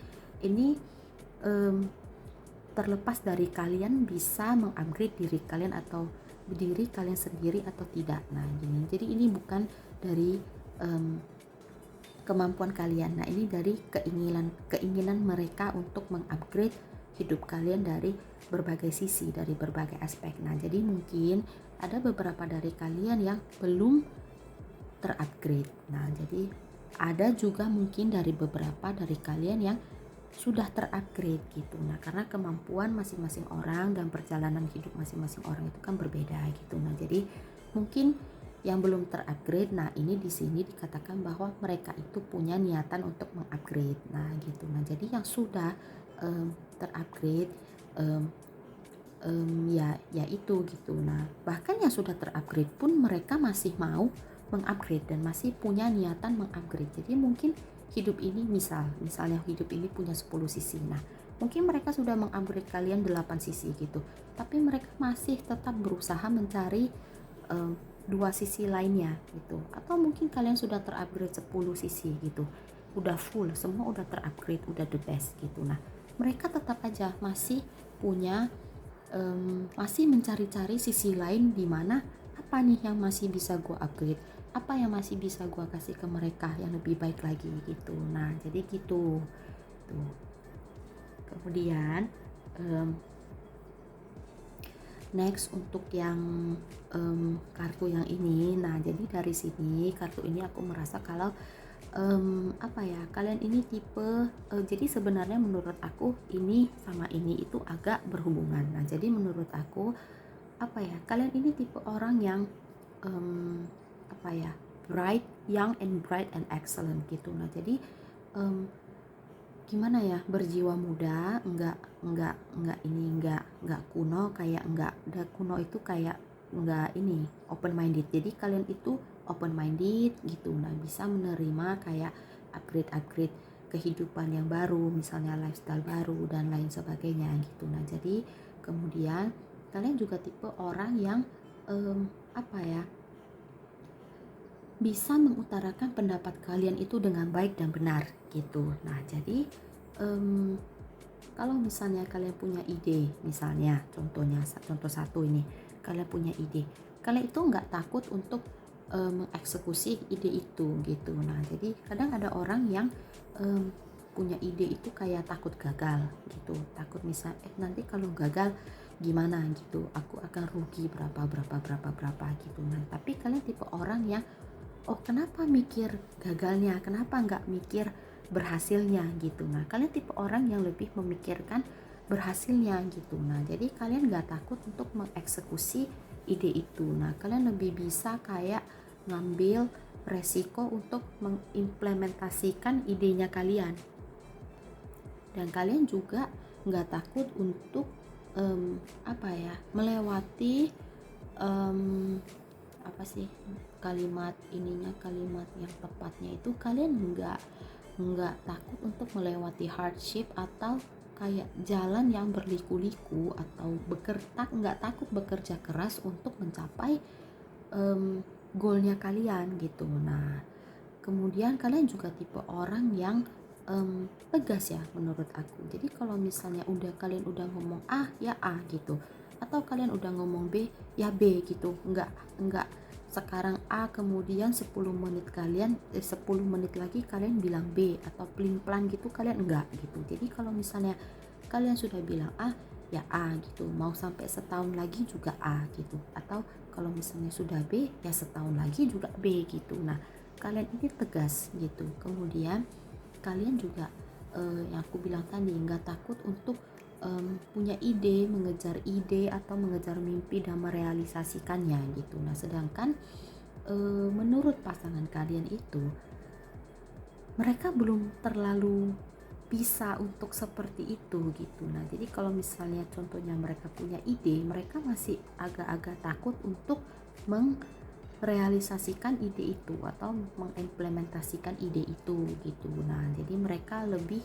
ini terlepas dari kalian bisa mengupgrade diri kalian atau diri kalian sendiri atau tidak. Nah gini, jadi ini bukan dari kemampuan kalian. Nah ini dari keinginan mereka untuk mengupgrade hidup kalian dari berbagai sisi, dari berbagai aspek. Nah jadi mungkin ada beberapa dari kalian yang belum terupgrade. Nah, jadi ada juga mungkin dari beberapa dari kalian yang sudah terupgrade gitu. Nah, karena kemampuan masing-masing orang dan perjalanan hidup masing-masing orang itu kan berbeda gitu. Nah, jadi mungkin yang belum terupgrade, nah ini di sini dikatakan bahwa mereka itu punya niatan untuk mengupgrade. Nah, gitu. Nah, jadi yang sudah terupgrade ya itu gitu. Nah, bahkan yang sudah terupgrade pun mereka masih mau mengupgrade dan masih punya niatan mengupgrade. Jadi mungkin hidup ini misalnya hidup ini punya 10 sisi. Nah, mungkin mereka sudah mengupgrade kalian 8 sisi gitu. Tapi mereka masih tetap berusaha mencari dua sisi lainnya gitu. Atau mungkin kalian sudah terupgrade 10 sisi gitu. Udah full, semua udah terupgrade, udah the best gitu. Nah, mereka tetap aja masih punya masih mencari-cari sisi lain di mana apa nih yang masih bisa gue upgrade, apa yang masih bisa gue kasih ke mereka yang lebih baik lagi gitu. Nah, jadi gitu tuh. Kemudian next untuk yang kartu yang ini. Nah, jadi dari sini kartu ini aku merasa kalau apa ya, kalian ini tipe jadi sebenarnya menurut aku ini sama ini itu agak berhubungan. Nah, jadi menurut aku apa ya, kalian ini tipe orang yang apa ya, bright, young and bright and excellent gitu. Nah, jadi gimana ya, berjiwa muda, enggak kuno, kayak enggak kuno itu kayak enggak ini open minded. Jadi kalian itu open minded gitu. Nah, bisa menerima kayak upgrade kehidupan yang baru, misalnya lifestyle baru dan lain sebagainya gitu. Nah, jadi kemudian kalian juga tipe orang yang apa ya, bisa mengutarakan pendapat kalian itu dengan baik dan benar gitu. Nah, jadi kalau misalnya kalian punya ide, misalnya contoh satu ini, kalian punya ide, kalian itu nggak takut untuk mengeksekusi ide itu gitu. Nah, jadi kadang ada orang yang punya ide itu kayak takut gagal gitu, takut misal nanti kalau gagal gimana gitu, aku akan rugi berapa gitu. Nah, tapi kalian tipe orang yang kenapa mikir gagalnya, kenapa nggak mikir berhasilnya gitu. Nah, kalian tipe orang yang lebih memikirkan berhasilnya gitu. Nah, jadi kalian nggak takut untuk mengeksekusi ide itu. Nah, kalian lebih bisa kayak ngambil resiko untuk mengimplementasikan idenya kalian. Dan kalian juga nggak takut untuk apa ya, melewati apa sih kalimat yang tepatnya itu, kalian nggak takut untuk melewati hardship atau kayak jalan yang berliku-liku, atau nggak takut bekerja keras untuk mencapai goalnya kalian gitu. Nah, kemudian kalian juga tipe orang yang tegas ya menurut aku. Jadi kalau misalnya kalian udah ngomong A ya A gitu, atau kalian udah ngomong B ya B gitu, nggak sekarang A kemudian 10 menit lagi kalian bilang B, atau pelin-pelan gitu, kalian enggak gitu. Jadi kalau misalnya kalian sudah bilang A ya A gitu, mau sampai setahun lagi juga A gitu, atau kalau misalnya sudah B ya setahun lagi juga B gitu. Nah, kalian ini tegas gitu. Kemudian kalian juga yang aku bilang tadi, nggak takut untuk punya ide, mengejar ide atau mengejar mimpi dan merealisasikannya gitu. Nah, sedangkan menurut pasangan kalian itu mereka belum terlalu bisa untuk seperti itu gitu. Nah, jadi kalau misalnya contohnya mereka punya ide, mereka masih agak-agak takut untuk realisasikan ide itu atau mengimplementasikan ide itu gitu. Nah, jadi mereka lebih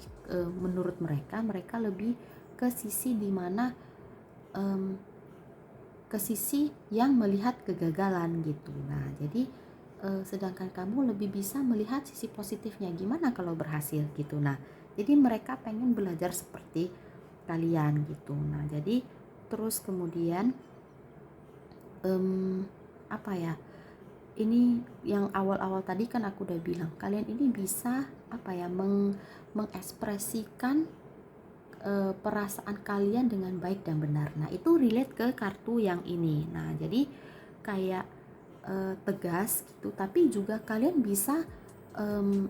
menurut mereka lebih ke sisi dimana ke sisi yang melihat kegagalan gitu. Nah, jadi sedangkan kamu lebih bisa melihat sisi positifnya, gimana kalau berhasil gitu. Nah, jadi mereka pengen belajar seperti kalian gitu. Nah, jadi terus kemudian apa ya, ini yang awal-awal tadi kan aku udah bilang, kalian ini bisa apa ya, mengekspresikan perasaan kalian dengan baik dan benar. Nah, itu relate ke kartu yang ini. Nah, jadi kayak tegas gitu, tapi juga kalian bisa um,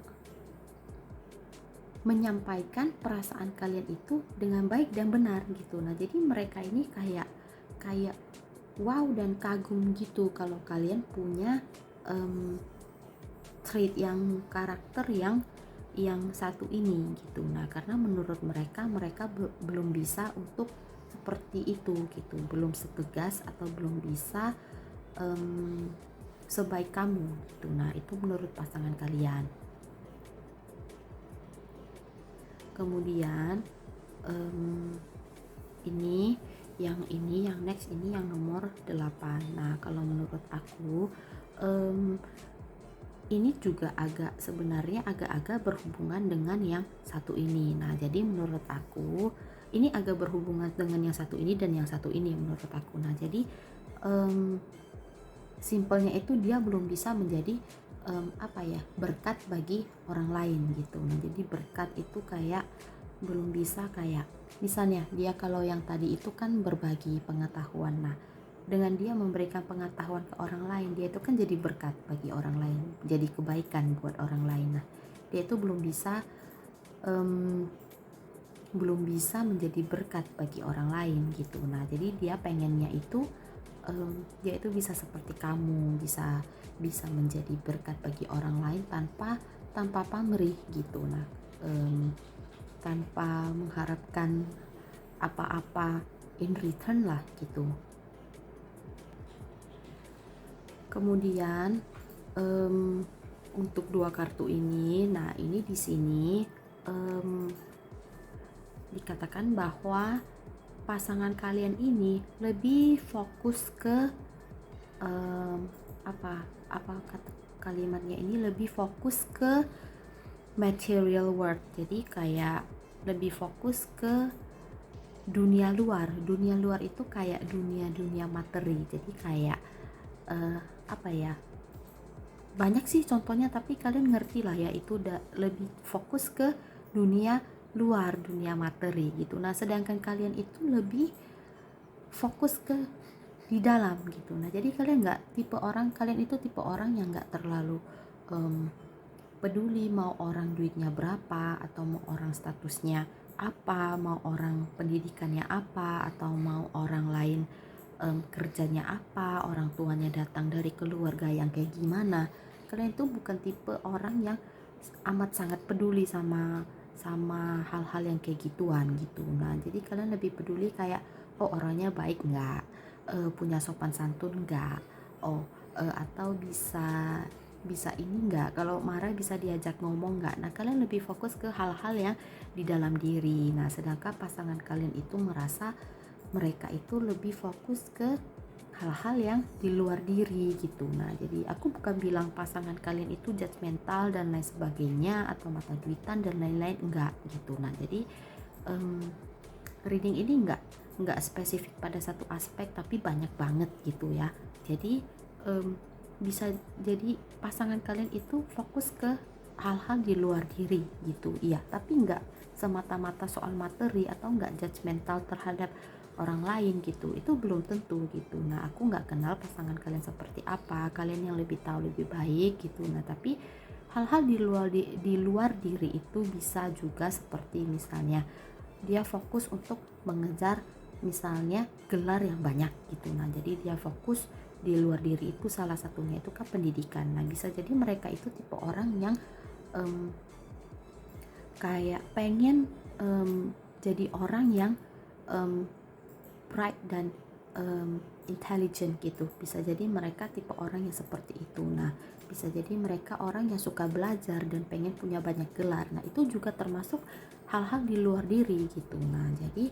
menyampaikan perasaan kalian itu dengan baik dan benar gitu. Nah, jadi mereka ini kayak kayak wow dan kagum gitu kalau kalian punya trait yang karakter yang satu ini gitu. Nah, karena menurut mereka belum bisa untuk seperti itu gitu, belum setegas atau belum bisa sebaik kamu gitu. Nah, itu menurut pasangan kalian. Kemudian ini yang next ini yang nomor 8. Nah, kalau menurut aku ini juga sebenarnya agak-agak berhubungan dengan yang satu ini. Nah, jadi menurut aku ini agak berhubungan dengan yang satu ini dan yang satu ini menurut aku. Nah, jadi simpelnya itu dia belum bisa menjadi berkat bagi orang lain gitu. Nah, jadi berkat itu kayak belum bisa, kayak misalnya dia kalau yang tadi itu kan berbagi pengetahuan. Nah, dengan dia memberikan pengetahuan ke orang lain, dia itu kan jadi berkat bagi orang lain, jadi kebaikan buat orang lain. Nah, dia itu belum bisa menjadi berkat bagi orang lain gitu. Nah, jadi dia pengennya itu dia itu bisa seperti kamu, bisa menjadi berkat bagi orang lain tanpa pamrih gitu. Nah, tanpa mengharapkan apa-apa in return lah gitu. Kemudian untuk 2 kartu ini, nah ini di sini dikatakan bahwa pasangan kalian ini lebih fokus ke kata kalimatnya ini, lebih fokus ke material world. Jadi kayak lebih fokus ke dunia luar. Dunia luar itu kayak dunia materi. Jadi kayak banyak sih contohnya, tapi kalian ngerti lah ya, itu udah lebih fokus ke dunia luar, dunia materi gitu. Nah, sedangkan kalian itu lebih fokus ke di dalam gitu. Nah, jadi kalian itu tipe orang yang nggak terlalu peduli mau orang duitnya berapa, atau mau orang statusnya apa, mau orang pendidikannya apa, atau mau orang lain kerjanya apa, orang tuanya datang dari keluarga yang kayak gimana. Kalian itu bukan tipe orang yang amat sangat peduli sama hal-hal yang kayak gituan gitu. Nah, jadi kalian lebih peduli kayak orangnya baik nggak, punya sopan santun nggak, atau bisa ini nggak, kalau marah bisa diajak ngomong nggak. Nah, kalian lebih fokus ke hal-hal yang di dalam diri. Nah, sedangkan pasangan kalian itu merasa mereka itu lebih fokus ke hal-hal yang di luar diri gitu. Nah, jadi aku bukan bilang pasangan kalian itu judgmental dan lain sebagainya, atau mata duitan dan lain-lain, enggak gitu. Nah, jadi reading ini enggak spesifik pada satu aspek, tapi banyak banget gitu ya. Jadi bisa jadi pasangan kalian itu fokus ke hal-hal di luar diri gitu, iya, tapi enggak semata-mata soal materi, atau enggak judgmental terhadap orang lain gitu, itu belum tentu gitu. Nah, aku nggak kenal pasangan kalian seperti apa, kalian yang lebih tahu lebih baik gitu. Nah, tapi hal-hal di luar diri itu bisa juga, seperti misalnya dia fokus untuk mengejar misalnya gelar yang banyak gitu. Nah, jadi dia fokus di luar diri itu, salah satunya itu kan pendidikan. Nah, bisa jadi mereka itu tipe orang yang kayak pengen jadi orang yang bright dan intelligent gitu. Bisa jadi mereka tipe orang yang seperti itu. Nah, bisa jadi mereka orang yang suka belajar dan pengen punya banyak gelar. Nah, itu juga termasuk hal-hal di luar diri gitu. Nah, jadi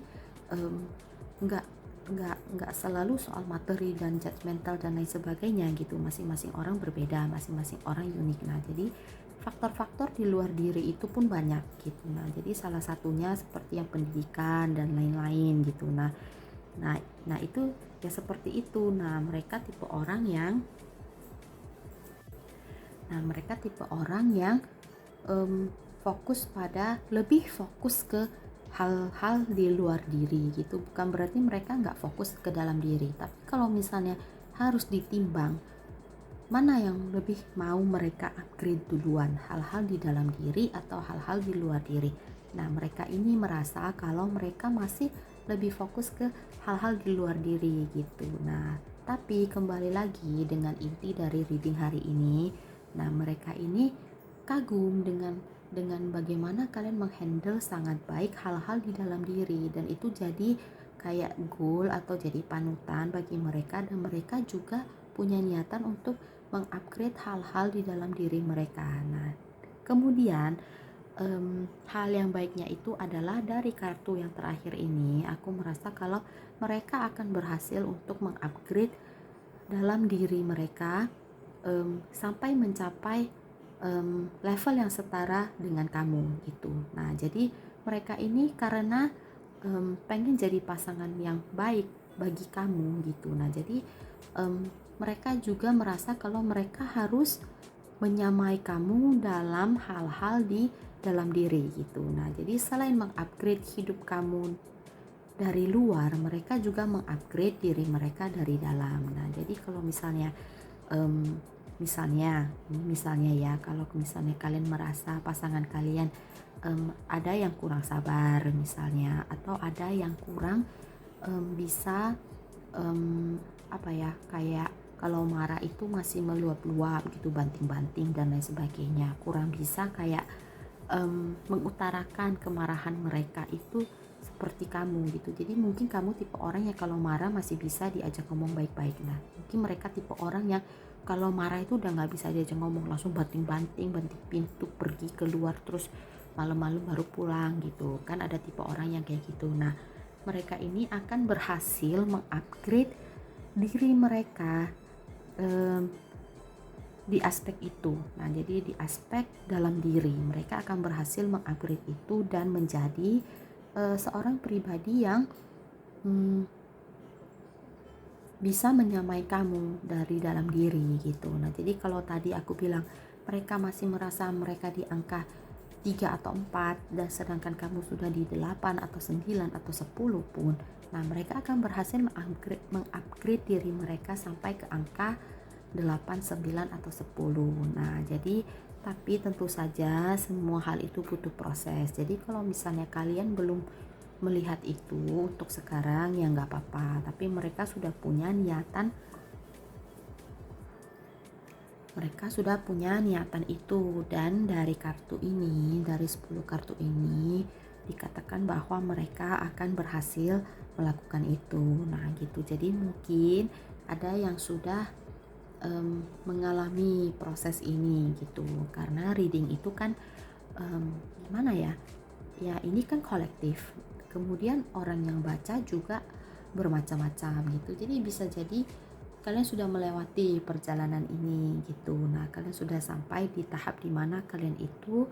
nggak selalu soal materi dan judgmental dan lain sebagainya gitu. Masing-masing orang berbeda, masing-masing orang unik. Nah, jadi faktor-faktor di luar diri itu pun banyak gitu. Nah, jadi salah satunya seperti yang pendidikan dan lain-lain gitu. Nah itu ya seperti itu. Nah, mereka tipe orang yang lebih fokus ke hal-hal di luar diri gitu. Bukan berarti mereka nggak fokus ke dalam diri, tapi kalau misalnya harus ditimbang mana yang lebih mau mereka upgrade duluan, hal-hal di dalam diri atau hal-hal di luar diri. Nah, mereka ini merasa kalau mereka masih lebih fokus ke hal-hal di luar diri gitu. Nah, tapi kembali lagi dengan inti dari reading hari ini, nah mereka ini kagum dengan bagaimana kalian menghandle sangat baik hal-hal di dalam diri, dan itu jadi kayak goal atau jadi panutan bagi mereka, dan mereka juga punya niatan untuk mengupgrade hal-hal di dalam diri mereka. Nah, kemudian hal yang baiknya itu adalah dari kartu yang terakhir ini, aku merasa kalau mereka akan berhasil untuk mengupgrade dalam diri mereka sampai mencapai level yang setara dengan kamu gitu. Nah, jadi mereka ini karena pengen jadi pasangan yang baik bagi kamu gitu. Nah, jadi mereka juga merasa kalau mereka harus menyamai kamu dalam hal-hal di dalam diri gitu. Nah, jadi selain mengupgrade hidup kamu dari luar, mereka juga mengupgrade diri mereka dari dalam. Nah, jadi kalau misalnya misalnya ya, kalau misalnya kalian merasa pasangan kalian ada yang kurang sabar misalnya, atau ada yang kurang bisa kayak kalau marah itu masih meluap-luap gitu, banting-banting dan lain sebagainya, kurang bisa kayak mengutarakan kemarahan mereka itu seperti kamu gitu. Jadi mungkin kamu tipe orang yang kalau marah masih bisa diajak ngomong baik-baik. Nah, mungkin mereka tipe orang yang kalau marah itu udah nggak bisa diajak ngomong, langsung banting pintu, pergi keluar, terus malam-malam baru pulang gitu kan. Ada tipe orang yang kayak gitu. Nah, mereka ini akan berhasil mengupgrade diri mereka di aspek itu. Nah, jadi di aspek dalam diri mereka akan berhasil mengupgrade itu dan menjadi seorang pribadi yang bisa menyamai kamu dari dalam diri gitu. Nah, jadi kalau tadi aku bilang mereka masih merasa mereka di angka 3 atau 4, dan sedangkan kamu sudah di 8 atau 9 atau 10 pun, nah mereka akan berhasil mengupgrade diri mereka sampai ke angka 8, 9 atau 10. Nah, jadi tapi tentu saja semua hal itu butuh proses. Jadi kalau misalnya kalian belum melihat itu untuk sekarang ya nggak apa-apa, tapi mereka sudah punya niatan, itu. Dan dari kartu ini, dari 10 kartu ini dikatakan bahwa mereka akan berhasil melakukan itu. Nah gitu, jadi mungkin ada yang sudah mengalami proses ini gitu, karena reading itu kan gimana ya, ini kan kolektif, kemudian orang yang baca juga bermacam-macam gitu. Jadi bisa jadi kalian sudah melewati perjalanan ini gitu. Nah, kalian sudah sampai di tahap dimana kalian itu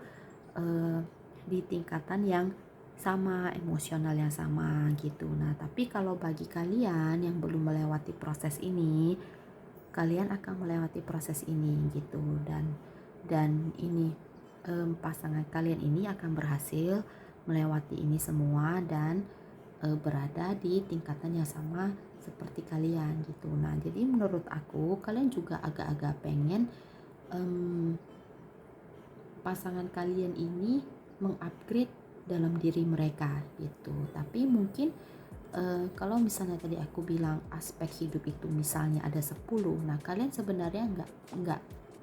di tingkatan yang sama, emosional yang sama gitu. Nah, tapi kalau bagi kalian yang belum melewati proses ini, kalian akan melewati proses ini gitu, dan ini pasangan kalian ini akan berhasil melewati ini semua dan berada di tingkatan yang sama seperti kalian gitu. Nah, jadi menurut aku kalian juga agak-agak pengen pasangan kalian ini mengupgrade dalam diri mereka gitu. Tapi mungkin kalau misalnya tadi aku bilang aspek hidup itu misalnya ada 10, nah kalian sebenarnya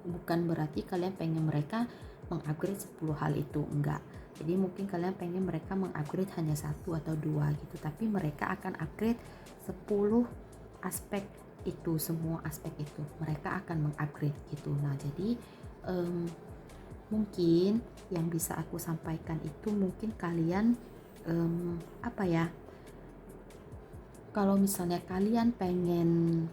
bukan berarti kalian pengen mereka mengupgrade 10 hal itu, enggak. Jadi mungkin kalian pengen mereka mengupgrade hanya 1 atau 2 gitu, tapi mereka akan upgrade 10 aspek itu, semua aspek itu mereka akan mengupgrade gitu. Nah, jadi mungkin yang bisa aku sampaikan itu, mungkin kalian kalau misalnya kalian pengen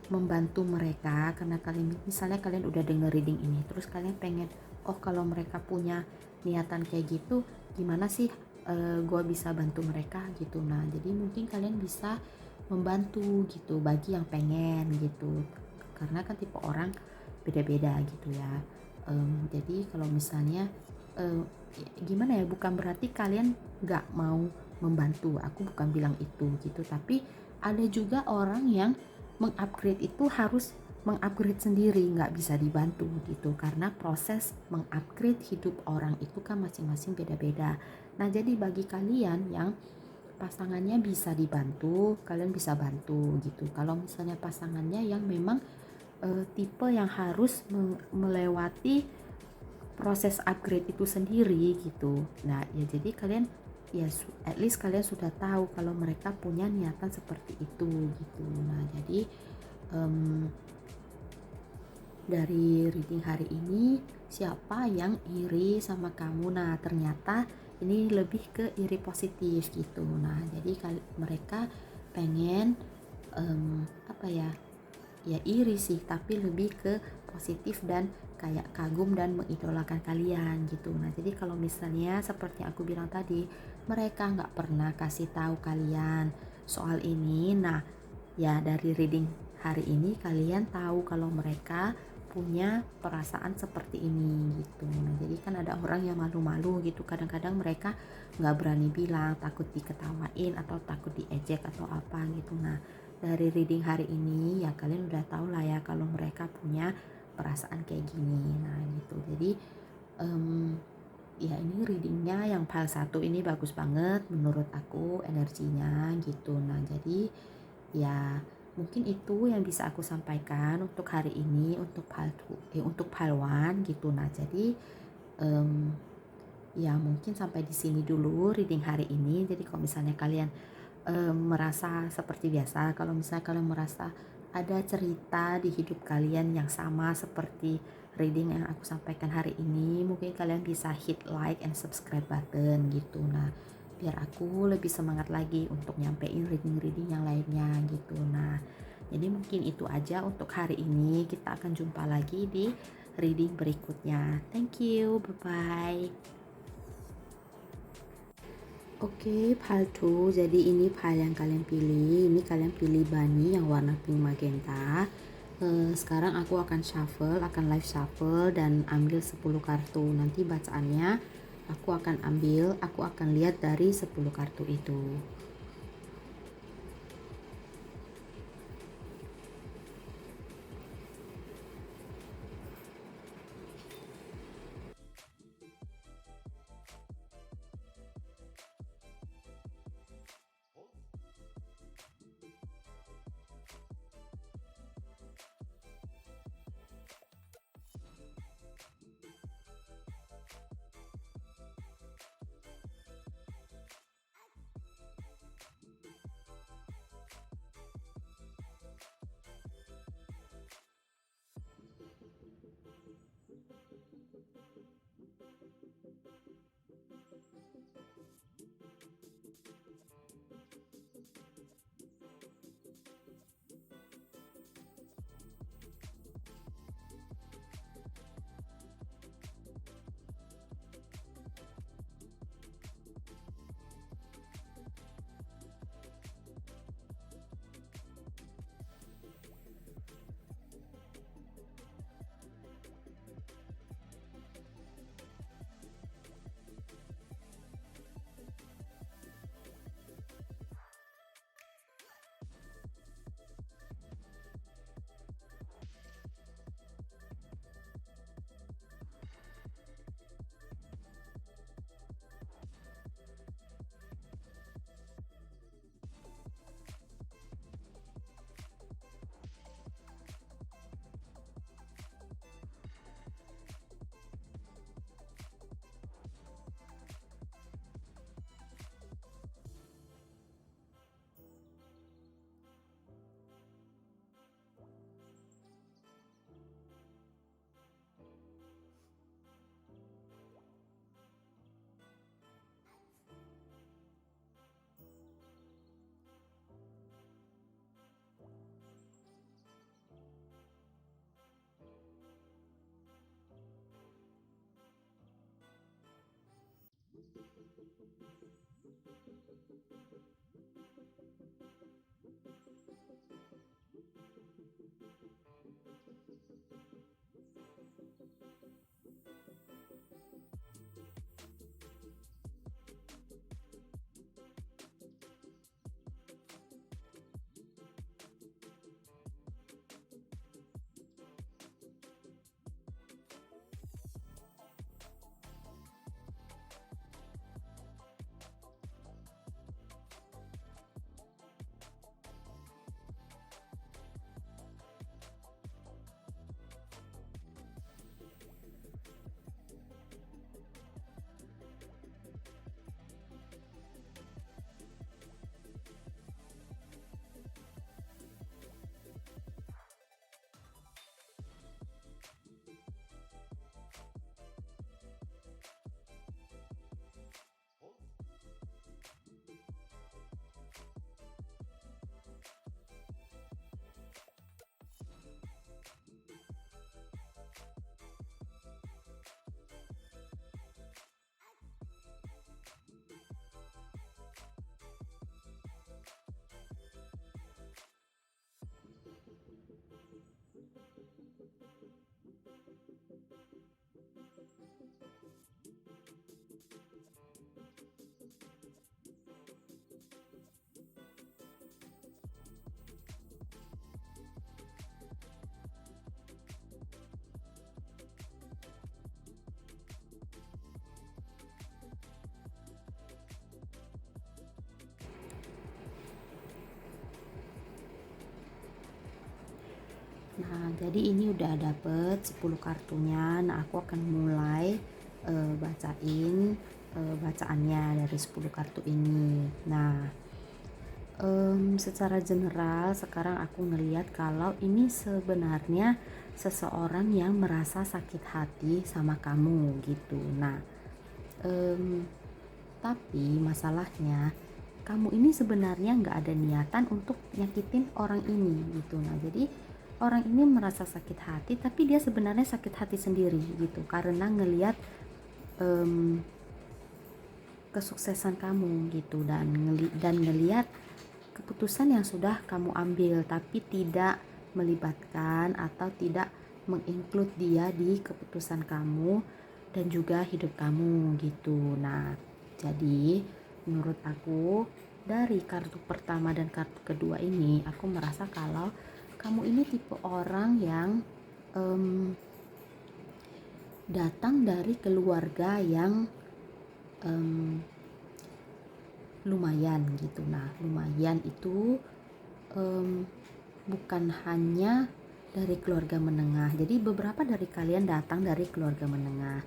membantu mereka, karena kalian udah denger reading ini, terus kalian pengen, oh kalau mereka punya niatan kayak gitu, gimana sih gue bisa bantu mereka gitu. Nah, jadi mungkin kalian bisa membantu gitu bagi yang pengen gitu, karena kan tipe orang beda-beda gitu ya. Jadi kalau misalnya gimana ya, bukan berarti kalian gak mau membantu, aku bukan bilang itu gitu, tapi ada juga orang yang mengupgrade itu harus mengupgrade sendiri, nggak bisa dibantu gitu, karena proses mengupgrade hidup orang itu kan masing-masing beda-beda. Nah, jadi bagi kalian yang pasangannya bisa dibantu, kalian bisa bantu gitu. Kalau misalnya pasangannya yang memang tipe yang harus melewati proses upgrade itu sendiri gitu. Nah, ya jadi kalian ya at least kalian sudah tahu kalau mereka punya niatan seperti itu gitu. Nah, jadi um, dari reading hari ini, siapa yang iri sama kamu? Nah, ternyata ini lebih ke iri positif gitu. Nah, jadi mereka pengen apa ya, ya iri sih, tapi lebih ke positif dan kayak kagum dan mengidolakan kalian gitu. Nah, jadi kalau misalnya seperti aku bilang tadi, mereka nggak pernah kasih tahu kalian soal ini. Nah, ya dari reading hari ini kalian tahu kalau mereka punya perasaan seperti ini gitu. Nah, jadi kan ada orang yang malu-malu gitu, kadang-kadang mereka nggak berani bilang, takut diketawain atau takut diejek atau apa gitu. Nah, dari reading hari ini ya kalian udah tahu lah ya kalau mereka punya perasaan kayak gini. Nah gitu, jadi ya ini readingnya yang file 1 ini bagus banget menurut aku energinya gitu. Nah, jadi ya mungkin itu yang bisa aku sampaikan untuk hari ini untuk untuk file 1 gitu. Nah, jadi ya mungkin sampai di sini dulu reading hari ini. Jadi kalau misalnya kalian merasa seperti biasa, kalau misalnya kalian merasa ada cerita di hidup kalian yang sama seperti reading yang aku sampaikan hari ini, mungkin kalian bisa hit like and subscribe button gitu. Nah, biar aku lebih semangat lagi untuk nyampein reading-reading yang lainnya gitu. Nah, jadi mungkin itu aja untuk hari ini. Kita akan jumpa lagi di reading berikutnya. Thank you, bye-bye. Oke, file 2. Jadi ini file yang kalian pilih. Ini kalian pilih bunny yang warna pink magenta. Sekarang aku akan shuffle, akan live shuffle dan ambil 10 kartu. Nanti bacaannya aku akan lihat dari 10 kartu itu. Nah, jadi ini udah dapet 10 kartunya. Nah, aku akan mulai bacain bacaannya dari 10 kartu ini. Nah, secara general sekarang aku ngeliat kalau ini sebenarnya seseorang yang merasa sakit hati sama kamu gitu. Nah, tapi masalahnya kamu ini sebenarnya nggak ada niatan untuk nyakitin orang ini gitu. Nah, jadi orang ini merasa sakit hati tapi dia sebenarnya sakit hati sendiri gitu karena ngelihat kesuksesan kamu gitu dan ngelihat keputusan yang sudah kamu ambil tapi tidak melibatkan atau tidak menginclude dia di keputusan kamu dan juga hidup kamu gitu. Nah, jadi menurut aku dari kartu pertama dan kartu kedua ini aku merasa kalau kamu ini tipe orang yang datang dari keluarga yang lumayan gitu. Nah, lumayan itu bukan hanya dari keluarga menengah. Jadi beberapa dari kalian datang dari keluarga menengah.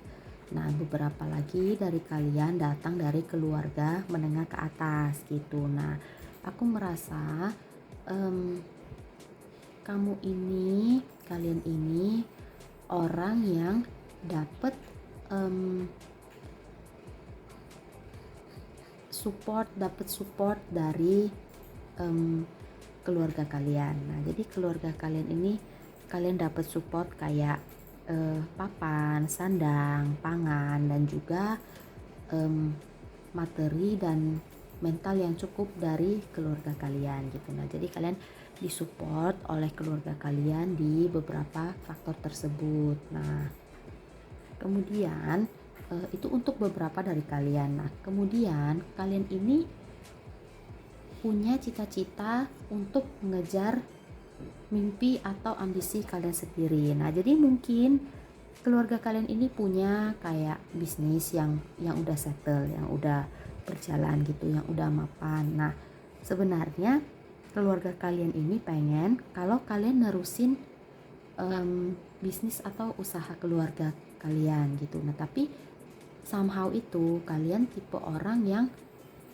Nah, beberapa lagi dari kalian datang dari keluarga menengah ke atas gitu. Nah, aku merasa kalian ini orang yang dapat support dari keluarga kalian. Nah, jadi keluarga kalian ini kalian dapat support kayak papan, sandang, pangan dan juga materi dan mental yang cukup dari keluarga kalian gitu. Nah, jadi kalian disupport oleh keluarga kalian di beberapa faktor tersebut. Nah, kemudian itu untuk beberapa dari kalian. Nah, kemudian kalian ini punya cita-cita untuk mengejar mimpi atau ambisi kalian sendiri. Nah, jadi mungkin keluarga kalian ini punya kayak bisnis yang udah settle, yang udah berjalan gitu, yang udah mapan. Nah, sebenarnya keluarga kalian ini pengen kalau kalian nerusin bisnis atau usaha keluarga kalian gitu. Nah, tapi somehow itu kalian tipe orang yang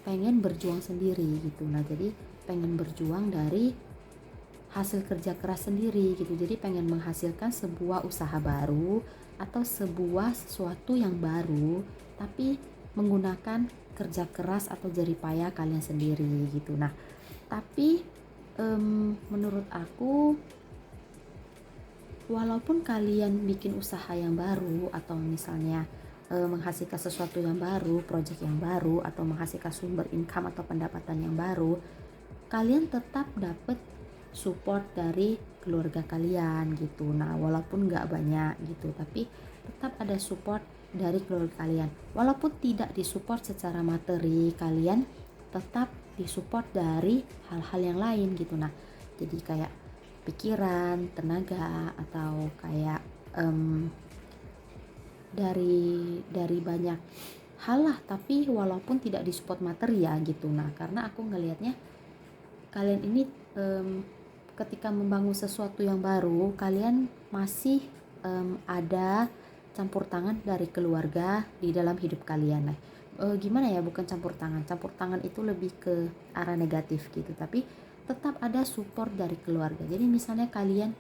pengen berjuang sendiri gitu. Nah, jadi pengen berjuang dari hasil kerja keras sendiri gitu. Jadi pengen menghasilkan sebuah usaha baru atau sebuah sesuatu yang baru tapi menggunakan kerja keras atau jerih payah kalian sendiri gitu. Nah, tapi menurut aku walaupun kalian bikin usaha yang baru atau misalnya menghasilkan sesuatu yang baru, project yang baru atau menghasilkan sumber income atau pendapatan yang baru, kalian tetap dapat support dari keluarga kalian gitu. Nah, walaupun nggak banyak gitu, tapi tetap ada support dari keluarga kalian. Walaupun tidak disupport secara materi, kalian tetap disupport dari hal-hal yang lain gitu. Nah, jadi kayak pikiran, tenaga atau kayak dari banyak hal lah, tapi walaupun tidak disupport materi ya gitu. Nah, karena aku ngelihatnya kalian ini ketika membangun sesuatu yang baru, kalian masih ada campur tangan dari keluarga di dalam hidup kalian. Nah, gimana ya, bukan campur tangan itu lebih ke arah negatif gitu, tapi tetap ada support dari keluarga. Jadi misalnya kalian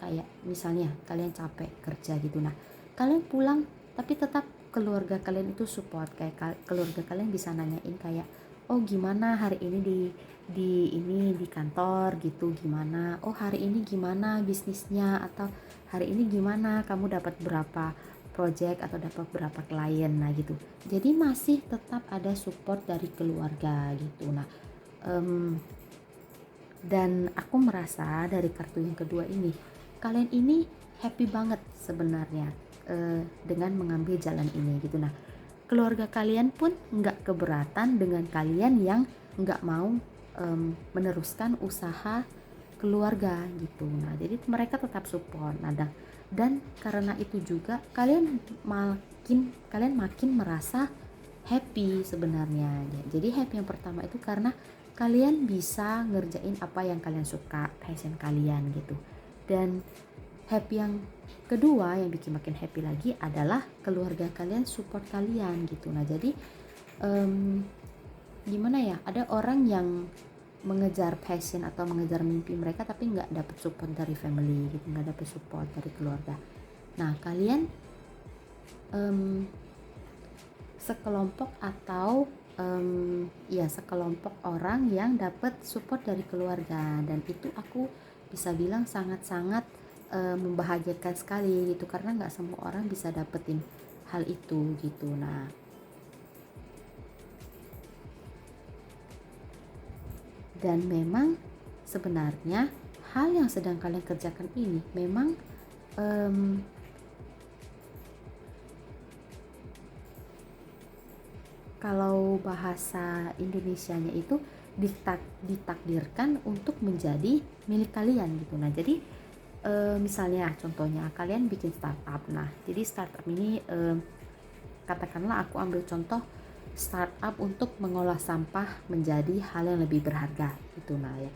capek kerja gitu, nah kalian pulang tapi tetap keluarga kalian itu support, kayak keluarga kalian bisa nanyain kayak, oh gimana hari ini di kantor gitu, gimana, oh hari ini gimana bisnisnya, atau hari ini gimana kamu dapat berapa project atau dapat berapa klien. Nah gitu, jadi masih tetap ada support dari keluarga gitu. Nah, dan aku merasa dari kartu yang kedua ini kalian ini happy banget sebenarnya dengan mengambil jalan ini gitu. Nah, keluarga kalian pun nggak keberatan dengan kalian yang nggak mau meneruskan usaha keluarga gitu. Nah, jadi mereka tetap support. Nah, dan karena itu juga kalian makin merasa happy sebenarnya. Jadi happy yang pertama itu karena kalian bisa ngerjain apa yang kalian suka, passion kalian gitu. Dan happy yang kedua yang bikin makin happy lagi adalah keluarga kalian support kalian gitu. Nah jadi gimana ya, ada orang yang mengejar passion atau mengejar mimpi mereka tapi nggak dapet support dari family gitu, nggak dapet support dari keluarga. Nah kalian sekelompok atau ya sekelompok orang yang dapat support dari keluarga, dan itu aku bisa bilang sangat-sangat membahagiakan sekali gitu, karena nggak semua orang bisa dapetin hal itu gitu. Nah dan memang sebenarnya hal yang sedang kalian kerjakan ini memang kalau bahasa Indonesianya itu ditakdirkan untuk menjadi milik kalian gitu. Nah jadi misalnya contohnya kalian bikin startup. Nah jadi startup ini katakanlah aku ambil contoh startup untuk mengolah sampah menjadi hal yang lebih berharga gitu. Nah ya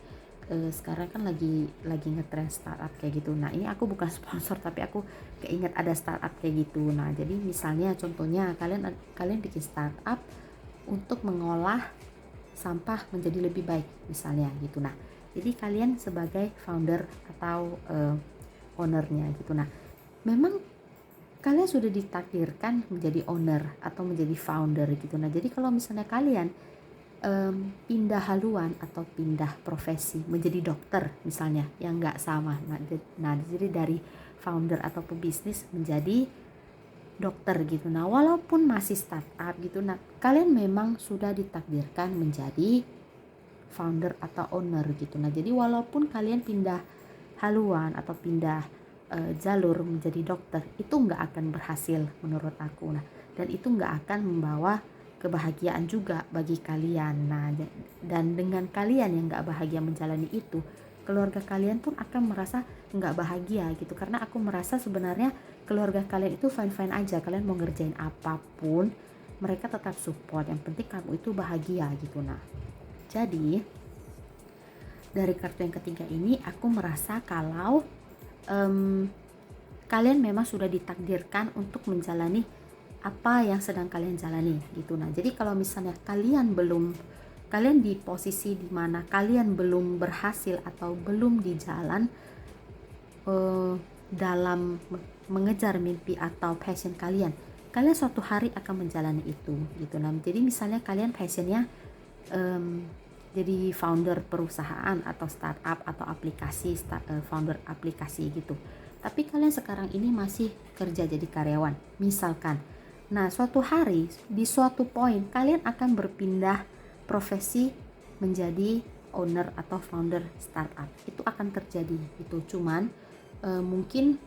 sekarang kan lagi ngetrend startup kayak gitu. Nah ini aku bukan sponsor tapi aku keinget ada startup kayak gitu. Nah jadi misalnya contohnya kalian bikin startup untuk mengolah sampah menjadi lebih baik misalnya gitu. Nah jadi kalian sebagai founder atau ownernya gitu. Nah memang kalian sudah ditakdirkan menjadi owner atau menjadi founder gitu. Nah jadi kalau misalnya kalian pindah haluan atau pindah profesi menjadi dokter misalnya yang nggak sama, nah jadi dari founder atau pebisnis menjadi dokter gitu. Nah walaupun masih startup gitu, nah kalian memang sudah ditakdirkan menjadi founder atau owner gitu. Nah jadi walaupun kalian pindah haluan atau pindah jalur menjadi dokter, itu nggak akan berhasil menurut aku. Nah dan itu nggak akan membawa kebahagiaan juga bagi kalian. Nah dan dengan kalian yang nggak bahagia menjalani itu, keluarga kalian pun akan merasa nggak bahagia gitu, karena aku merasa sebenarnya keluarga kalian itu fine aja, kalian mau ngerjain apapun mereka tetap support, yang penting kamu itu bahagia gitu. Nah jadi dari kartu yang ketiga ini aku merasa kalau kalian memang sudah ditakdirkan untuk menjalani apa yang sedang kalian jalani gitu. Nah jadi kalau misalnya kalian di posisi dimana kalian belum berhasil atau belum di jalan dalam mengejar mimpi atau passion kalian suatu hari akan menjalani itu gitu. Nah jadi misalnya kalian passionnya jadi founder perusahaan atau startup atau aplikasi, founder aplikasi gitu, tapi kalian sekarang ini masih kerja jadi karyawan misalkan. Nah suatu hari di suatu poin kalian akan berpindah profesi menjadi owner atau founder startup, itu akan terjadi itu. Cuman mungkin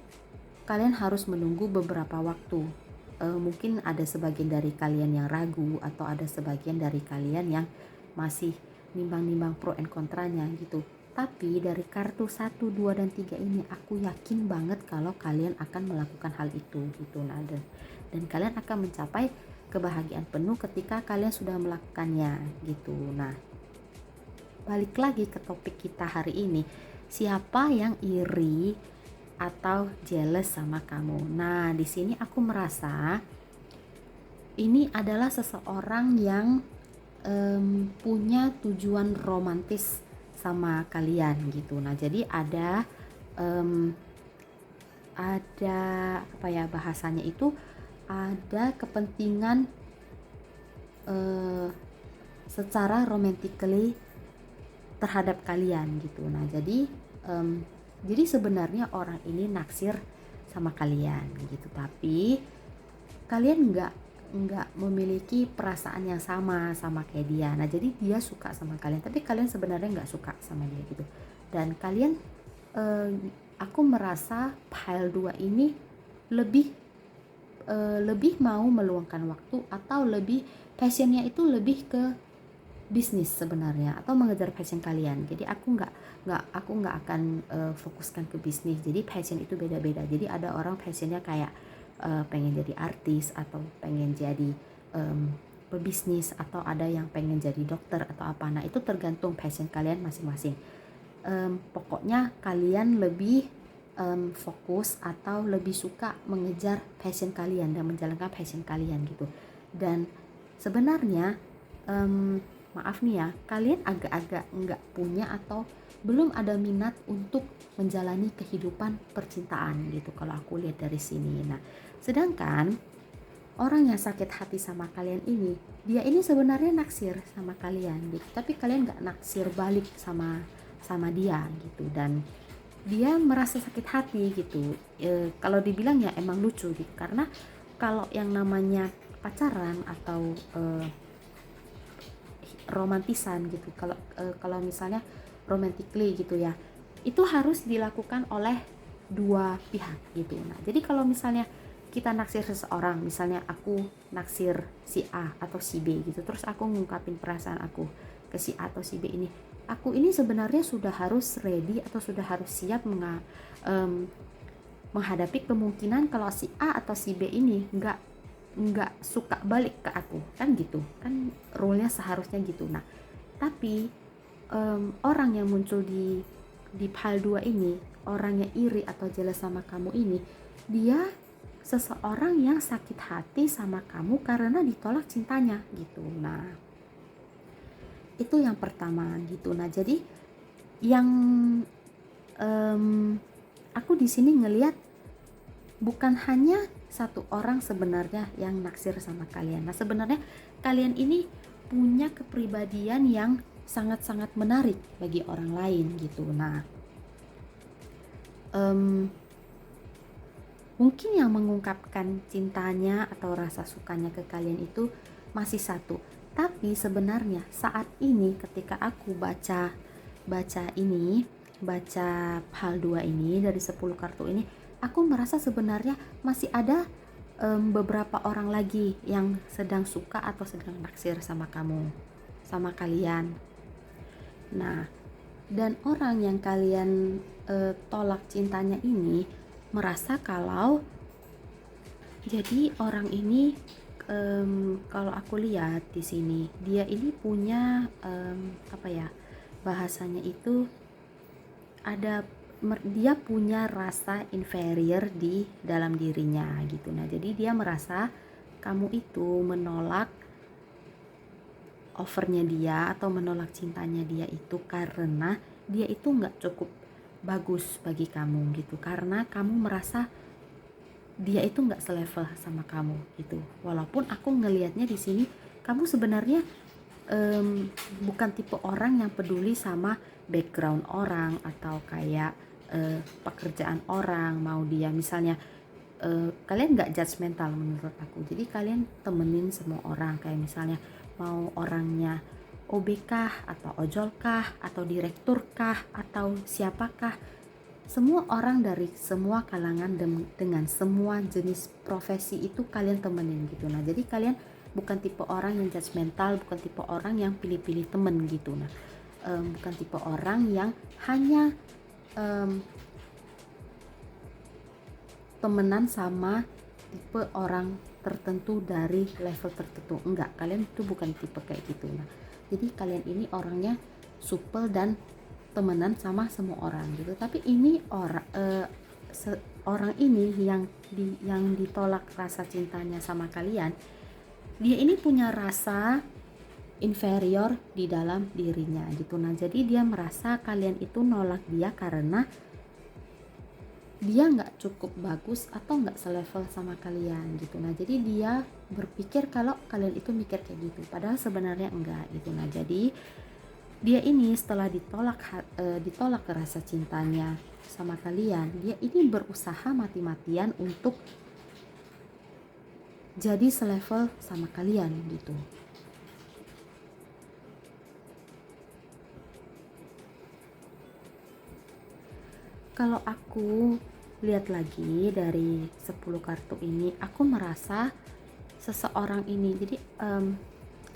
kalian harus menunggu beberapa waktu. Mungkin ada sebagian dari kalian yang ragu atau ada sebagian dari kalian yang masih nimbang-nimbang pro and kontranya gitu. Tapi dari kartu 1, 2, dan 3 ini aku yakin banget kalau kalian akan melakukan hal itu gitu. Nah, dan kalian akan mencapai kebahagiaan penuh ketika kalian sudah melakukannya gitu. Nah, balik lagi ke topik kita hari ini. Siapa yang iri atau jealous sama kamu? Nah, di sini aku merasa ini adalah seseorang yang punya tujuan romantis sama kalian gitu. Nah jadi ada apa ya bahasanya itu, ada kepentingan secara romantically terhadap kalian gitu. Nah jadi sebenarnya orang ini naksir sama kalian gitu, tapi kalian nggak memiliki perasaan yang sama kayak dia. Nah jadi dia suka sama kalian tapi kalian sebenarnya nggak suka sama dia gitu. Dan kalian aku merasa pile 2 ini lebih mau meluangkan waktu atau lebih passionnya itu lebih ke bisnis sebenarnya atau mengejar passion kalian. Jadi aku nggak akan fokuskan ke bisnis. Jadi passion itu beda-beda. Jadi ada orang passionnya kayak pengen jadi artis atau pengen jadi pebisnis, atau ada yang pengen jadi dokter atau apa. Nah itu tergantung passion kalian masing-masing. Pokoknya kalian lebih fokus atau lebih suka mengejar passion kalian dan menjalankan passion kalian gitu. Dan sebenarnya maaf nih ya, kalian agak-agak nggak punya atau belum ada minat untuk menjalani kehidupan percintaan gitu kalau aku lihat dari sini. Nah, sedangkan orang yang sakit hati sama kalian ini, dia ini sebenarnya naksir sama kalian gitu, tapi kalian nggak naksir balik sama dia gitu, dan dia merasa sakit hati gitu. Kalau dibilang ya emang lucu gitu, karena kalau yang namanya pacaran atau romantisan gitu, kalau misalnya romantically gitu ya, itu harus dilakukan oleh dua pihak gitu. Nah, jadi kalau misalnya kita naksir seseorang, misalnya aku naksir si A atau si B gitu, terus aku ngungkapin perasaan aku ke si A atau si B ini, aku ini sebenarnya sudah harus ready atau sudah harus siap menghadapi kemungkinan kalau si A atau si B ini nggak suka balik ke aku, kan gitu kan, rule-nya seharusnya gitu. Nah, tapi orang yang muncul di hal 2 ini, orang yang iri atau jelas sama kamu ini, dia seseorang yang sakit hati sama kamu karena ditolak cintanya gitu. Nah, itu yang pertama gitu. Nah, jadi yang aku di sini ngelihat bukan hanya satu orang sebenarnya yang naksir sama kalian. Nah, sebenarnya kalian ini punya kepribadian yang sangat-sangat menarik bagi orang lain gitu. Nah, mungkin yang mengungkapkan cintanya atau rasa sukanya ke kalian itu masih satu. Tapi sebenarnya saat ini ketika aku baca hal 2 ini dari 10 kartu ini, aku merasa sebenarnya masih ada beberapa orang lagi yang sedang suka atau sedang naksir sama kalian. Nah, dan orang yang kalian tolak cintanya ini merasa kalau jadi orang ini kalau aku lihat di sini, dia ini punya bahasanya itu dia punya rasa inferior di dalam dirinya gitu. Nah, jadi dia merasa kamu itu menolak offernya dia atau menolak cintanya dia itu karena dia itu nggak cukup bagus bagi kamu gitu, karena kamu merasa dia itu nggak selevel sama kamu gitu. Walaupun aku ngelihatnya di sini kamu sebenarnya bukan tipe orang yang peduli sama background orang atau kayak pekerjaan orang, mau dia misalnya kalian nggak judgmental menurut aku. Jadi kalian temenin semua orang, kayak misalnya mau orangnya OB kah atau ojol kah atau direktur kah atau siapakah, semua orang dari semua kalangan dengan semua jenis profesi itu kalian temenin gitu. Nah, jadi kalian bukan tipe orang yang judgmental, bukan tipe orang yang pilih-pilih temen gitu. Nah, bukan tipe orang yang hanya temenan sama tipe orang tertentu dari level tertentu. Enggak, kalian itu bukan tipe kayak gitu. Nah, jadi kalian ini orangnya supel dan temenan sama semua orang gitu. Tapi ini orang ini yang ditolak rasa cintanya sama kalian, dia ini punya rasa inferior di dalam dirinya gitu. Nah, jadi dia merasa kalian itu nolak dia karena dia nggak cukup bagus atau nggak selevel sama kalian gitu. Nah, jadi dia berpikir kalau kalian itu mikir kayak gitu, padahal sebenarnya enggak gitu. Nah, jadi dia ini setelah ditolak rasa cintanya sama kalian, dia ini berusaha mati-matian untuk jadi selevel sama kalian gitu. Kalau aku lihat lagi dari 10 kartu ini, aku merasa seseorang ini, jadi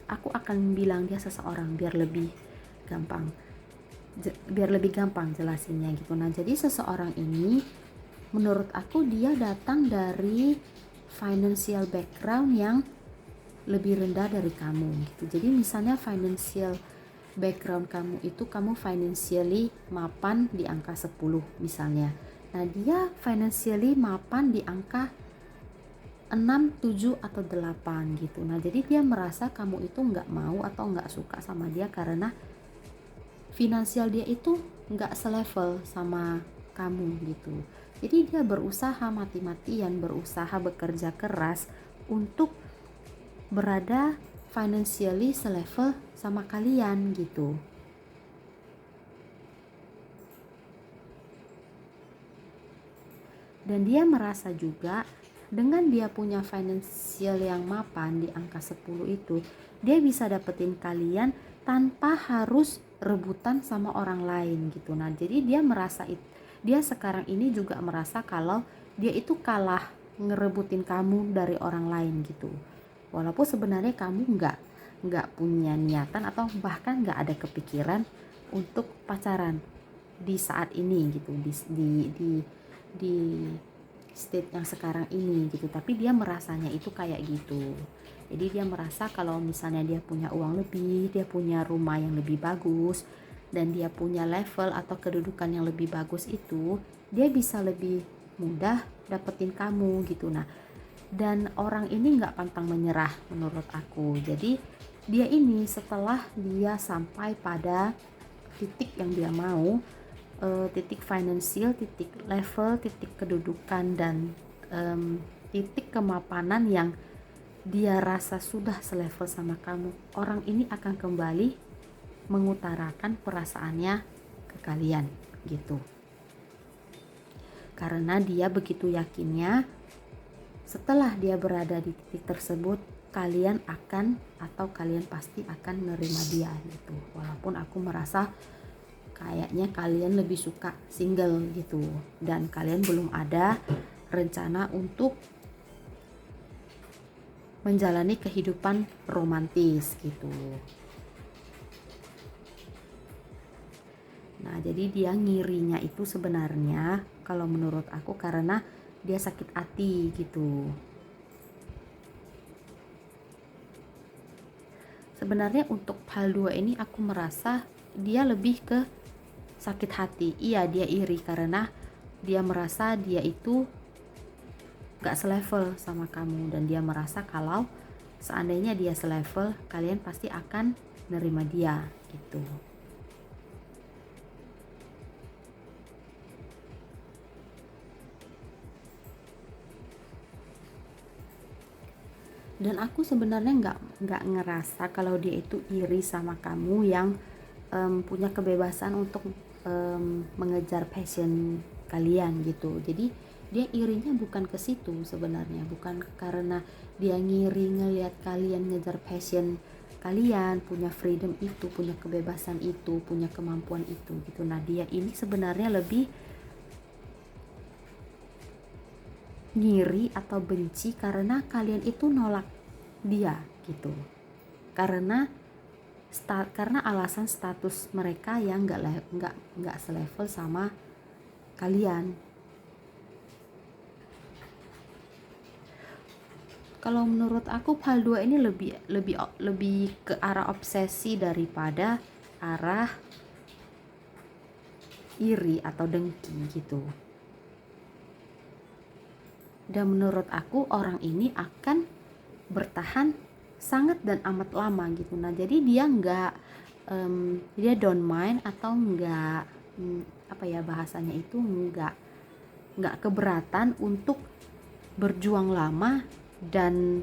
aku akan bilang dia seseorang biar lebih gampang jelasinnya gitu. Nah, jadi seseorang ini menurut aku dia datang dari financial background yang lebih rendah dari kamu gitu. Jadi misalnya financial background kamu itu, kamu financially mapan di angka 10 misalnya, Nah, dia financially mapan di angka 6, 7, atau 8 gitu. Nah, jadi dia merasa kamu itu nggak mau atau nggak suka sama dia karena finansial dia itu nggak selevel sama kamu gitu. Jadi dia berusaha mati-matian, berusaha bekerja keras untuk berada financially selevel sama kalian gitu. Dan dia merasa juga dengan dia punya financial yang mapan di angka 10 itu, dia bisa dapetin kalian tanpa harus rebutan sama orang lain gitu. Nah, jadi dia sekarang ini juga merasa kalau dia itu kalah ngerebutin kamu dari orang lain gitu. Walaupun sebenarnya kamu nggak punya niatan atau bahkan nggak ada kepikiran untuk pacaran di saat ini gitu, di state yang sekarang ini gitu, tapi dia merasanya itu kayak gitu. Jadi dia merasa kalau misalnya dia punya uang lebih, dia punya rumah yang lebih bagus, dan dia punya level atau kedudukan yang lebih bagus itu, dia bisa lebih mudah dapetin kamu gitu. Nah, dan orang ini nggak pantang menyerah menurut aku. Jadi dia ini setelah dia sampai pada titik yang dia mau, titik finansial, titik level, titik kedudukan, dan titik kemapanan yang dia rasa sudah selevel sama kamu, orang ini akan kembali mengutarakan perasaannya ke kalian gitu. Karena dia begitu yakinnya setelah dia berada di titik tersebut, kalian pasti akan menerima dia gitu. Walaupun aku merasa kayaknya kalian lebih suka single gitu, dan kalian belum ada rencana untuk menjalani kehidupan romantis gitu. Nah, jadi dia ngirinya itu sebenarnya kalau menurut aku karena dia sakit hati gitu. Sebenarnya untuk hal 2 ini aku merasa dia lebih ke sakit hati. Iya, dia iri karena dia merasa dia itu gak selevel sama kamu, dan dia merasa kalau seandainya dia selevel, kalian pasti akan nerima dia gitu. Dan aku sebenarnya nggak ngerasa kalau dia itu iri sama kamu yang punya kebebasan untuk mengejar passion kalian gitu. Jadi dia irinya bukan ke situ sebenarnya, bukan karena dia ngiri ngelihat kalian ngejar passion kalian, punya freedom itu, punya kebebasan itu, punya kemampuan itu gitu. Nah, dia ini sebenarnya lebih ngiri atau benci karena kalian itu nolak dia gitu. Karena alasan status mereka yang nggak selevel sama kalian. Kalau menurut aku hal 2 ini lebih ke arah obsesi daripada arah iri atau dengki gitu. Dan menurut aku orang ini akan bertahan sangat dan amat lama gitu. Nah, jadi dia dia don't mind atau bahasanya itu nggak keberatan untuk berjuang lama dan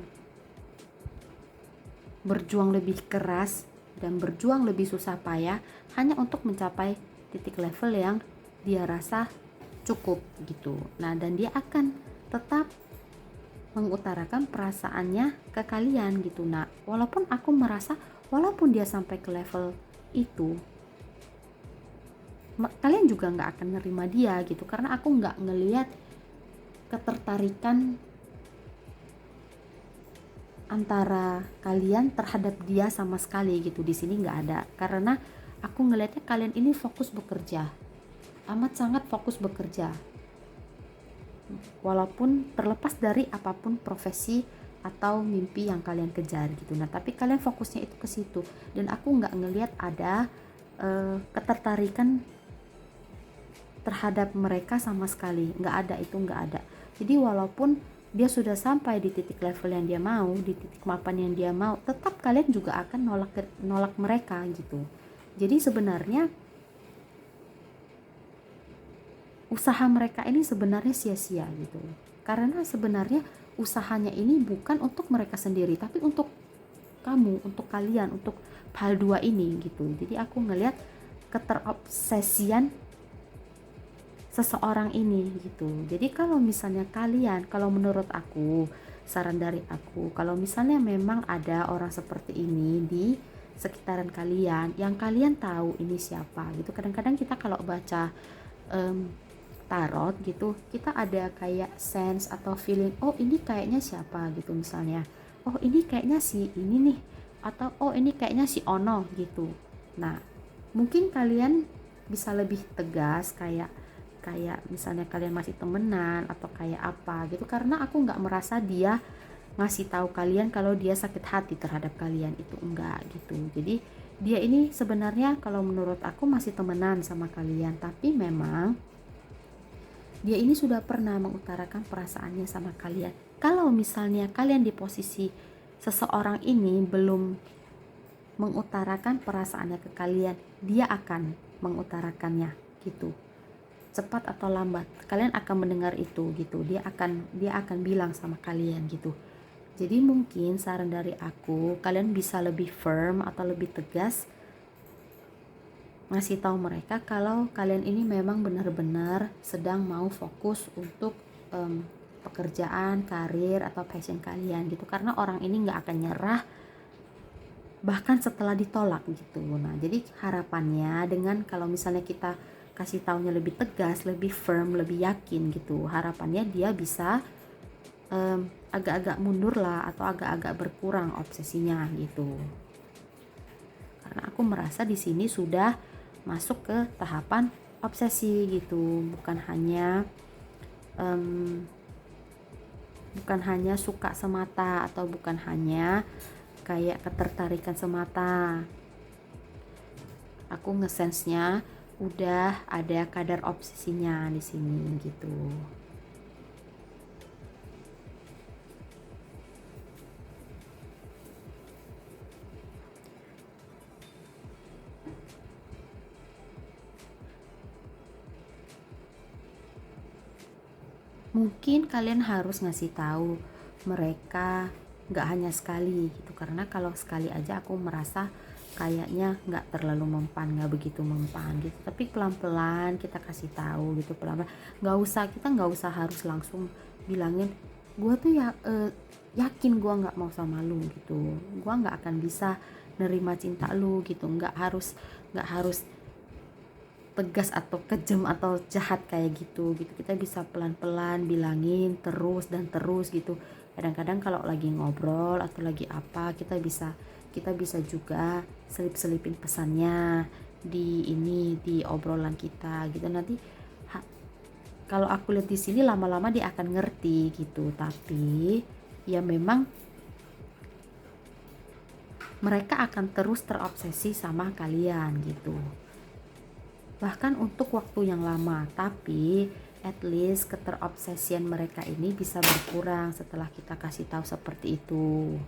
berjuang lebih keras dan berjuang lebih susah payah hanya untuk mencapai titik level yang dia rasa cukup gitu. Nah, dan dia akan tetap mengutarakan perasaannya ke kalian gitu. Nah, walaupun aku merasa walaupun dia sampai ke level itu, kalian juga nggak akan nerima dia gitu, karena aku nggak ngelihat ketertarikan antara kalian terhadap dia sama sekali gitu. Di sini nggak ada, karena aku ngelihatnya kalian ini fokus bekerja, amat sangat fokus bekerja, walaupun terlepas dari apapun profesi atau mimpi yang kalian kejar gitu. Nah, tapi kalian fokusnya itu ke situ, dan aku nggak ngelihat ada ketertarikan terhadap mereka sama sekali, nggak ada, itu nggak ada. Jadi walaupun dia sudah sampai di titik level yang dia mau, di titik mapan yang dia mau, tetap kalian juga akan nolak mereka gitu. Jadi sebenarnya usaha mereka ini sebenarnya sia-sia gitu, karena sebenarnya usahanya ini bukan untuk mereka sendiri, tapi untuk kamu, untuk kalian, untuk hal dua ini gitu. Jadi aku ngelihat keterobsesian seseorang ini gitu. Jadi kalau misalnya kalian, kalau menurut aku, saran dari aku, kalau misalnya memang ada orang seperti ini di sekitaran kalian, yang kalian tahu ini siapa gitu. Kadang-kadang kita kalau baca tarot gitu, kita ada kayak sense atau feeling, oh ini kayaknya siapa gitu misalnya, oh ini kayaknya si ini nih, atau oh ini kayaknya si Ono gitu. Nah mungkin kalian bisa lebih tegas, kayak kayak misalnya kalian masih temenan atau kayak apa gitu, karena aku nggak merasa dia ngasih tahu kalian kalau dia sakit hati terhadap kalian, itu enggak gitu. Jadi dia ini sebenarnya kalau menurut aku masih temenan sama kalian, tapi memang dia ini sudah pernah mengutarakan perasaannya sama kalian. Kalau misalnya kalian di posisi seseorang ini belum mengutarakan perasaannya ke kalian, dia akan mengutarakannya gitu. Cepat atau lambat kalian akan mendengar itu gitu. Dia akan bilang sama kalian gitu. Jadi mungkin saran dari aku, kalian bisa lebih firm atau lebih tegas ngasih tahu mereka kalau kalian ini memang benar-benar sedang mau fokus untuk pekerjaan, karir atau passion kalian gitu. Karena orang ini nggak akan nyerah bahkan setelah ditolak gitu. Nah jadi harapannya dengan kalau misalnya kita kasih taunya lebih tegas, lebih firm, lebih yakin gitu, harapannya dia bisa agak-agak mundur lah, atau agak-agak berkurang obsesinya gitu. Karena aku merasa di sini sudah masuk ke tahapan obsesi gitu, bukan hanya suka semata, atau bukan hanya kayak ketertarikan semata. Aku ngesensnya udah ada kadar obsesinya di sini gitu. Mungkin kalian harus ngasih tahu mereka nggak hanya sekali gitu, karena kalau sekali aja aku merasa kayaknya nggak terlalu mempan, nggak begitu mempan gitu. Tapi pelan-pelan kita kasih tahu gitu, pelan-pelan. Kita nggak usah harus langsung bilangin gue tuh yakin gue nggak mau sama lu gitu, gue nggak akan bisa nerima cinta lu gitu. Nggak harus tegas atau kejam atau jahat kayak gitu. Kita bisa pelan-pelan bilangin terus dan terus gitu. Kadang-kadang kalau lagi ngobrol atau lagi apa, kita bisa juga selip-selipin pesannya di obrolan kita gitu. Nanti kalau aku lihat di sini lama-lama dia akan ngerti gitu. Tapi ya memang mereka akan terus terobsesi sama kalian gitu, bahkan untuk waktu yang lama. Tapi at least keterobsesian mereka ini bisa berkurang setelah kita kasih tahu seperti itu.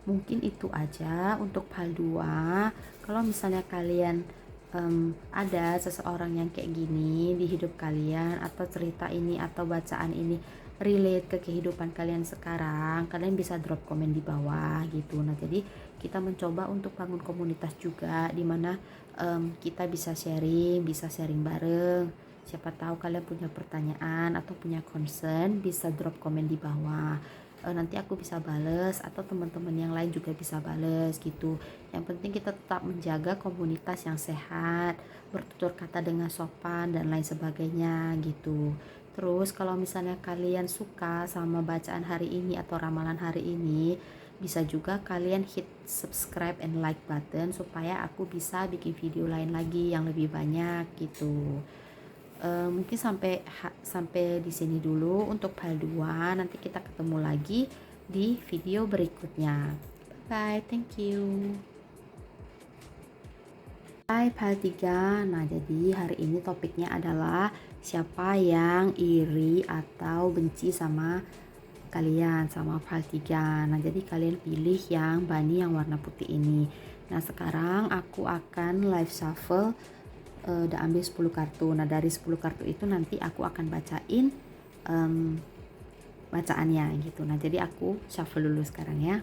Mungkin itu aja untuk hal 2. Kalau misalnya kalian ada seseorang yang kayak gini di hidup kalian, atau cerita ini atau bacaan ini relate ke kehidupan kalian sekarang, kalian bisa drop komen di bawah gitu. Nah jadi kita mencoba untuk bangun komunitas juga, dimana kita bisa sharing bareng. Siapa tahu kalian punya pertanyaan atau punya concern, bisa drop komen di bawah. Nanti aku bisa bales, atau teman-teman yang lain juga bisa bales gitu. Yang penting kita tetap menjaga komunitas yang sehat, bertutur kata dengan sopan dan lain sebagainya gitu. Terus kalau misalnya kalian suka sama bacaan hari ini atau ramalan hari ini, bisa juga kalian hit subscribe and like button supaya aku bisa bikin video lain lagi yang lebih banyak gitu. Mungkin sampai di sini dulu untuk hal 2. Nanti kita ketemu lagi di video berikutnya. Bye, thank you. Hai File 3. Nah, jadi hari ini topiknya adalah siapa yang iri atau benci sama kalian, sama File 3. Nah, jadi kalian pilih yang bunny yang warna putih ini. Nah, sekarang aku akan live shuffle, udah ambil 10 kartu. Nah, dari 10 kartu itu nanti aku akan bacain bacaannya gitu. Nah, jadi aku shuffle dulu sekarang ya.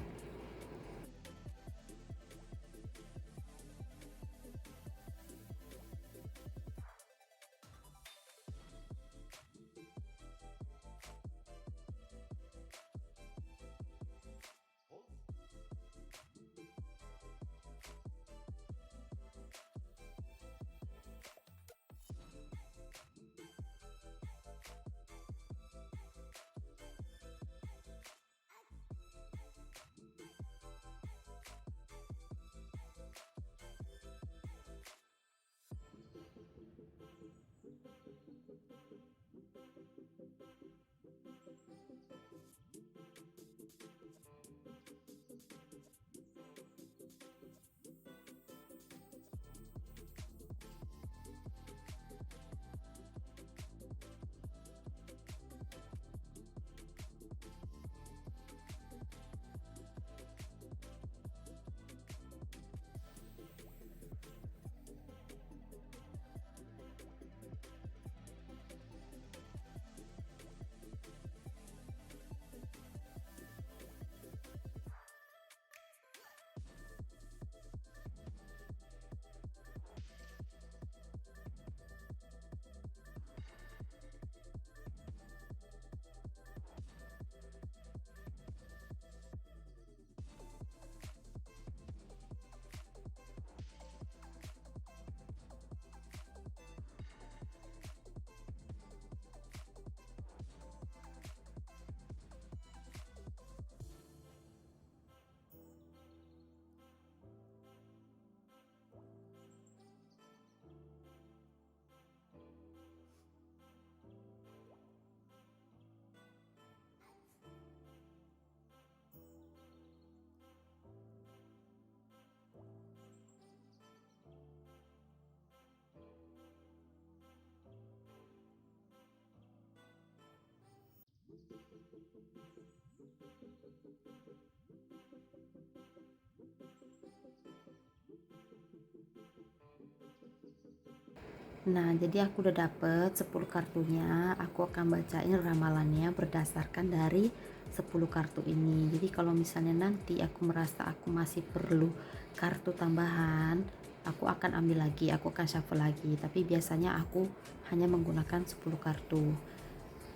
Nah, jadi aku udah dapet 10 kartunya. Aku akan bacain ramalannya berdasarkan dari 10 kartu ini. Jadi kalau misalnya nanti aku merasa aku masih perlu kartu tambahan, aku akan ambil lagi, aku akan shuffle lagi. Tapi biasanya aku hanya menggunakan 10 kartu.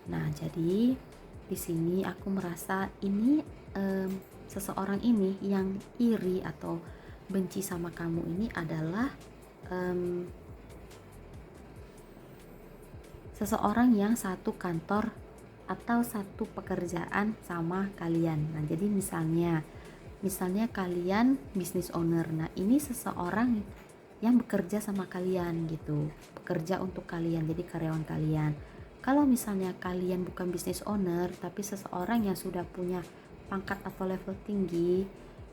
Nah, jadi di sini aku merasa ini seseorang ini yang iri atau benci sama kamu ini adalah seseorang yang satu kantor atau satu pekerjaan sama kalian. Nah, jadi misalnya kalian business owner. Nah, ini seseorang yang bekerja sama kalian gitu, bekerja untuk kalian, jadi karyawan kalian. Kalau misalnya kalian bukan business owner tapi seseorang yang sudah punya pangkat atau level tinggi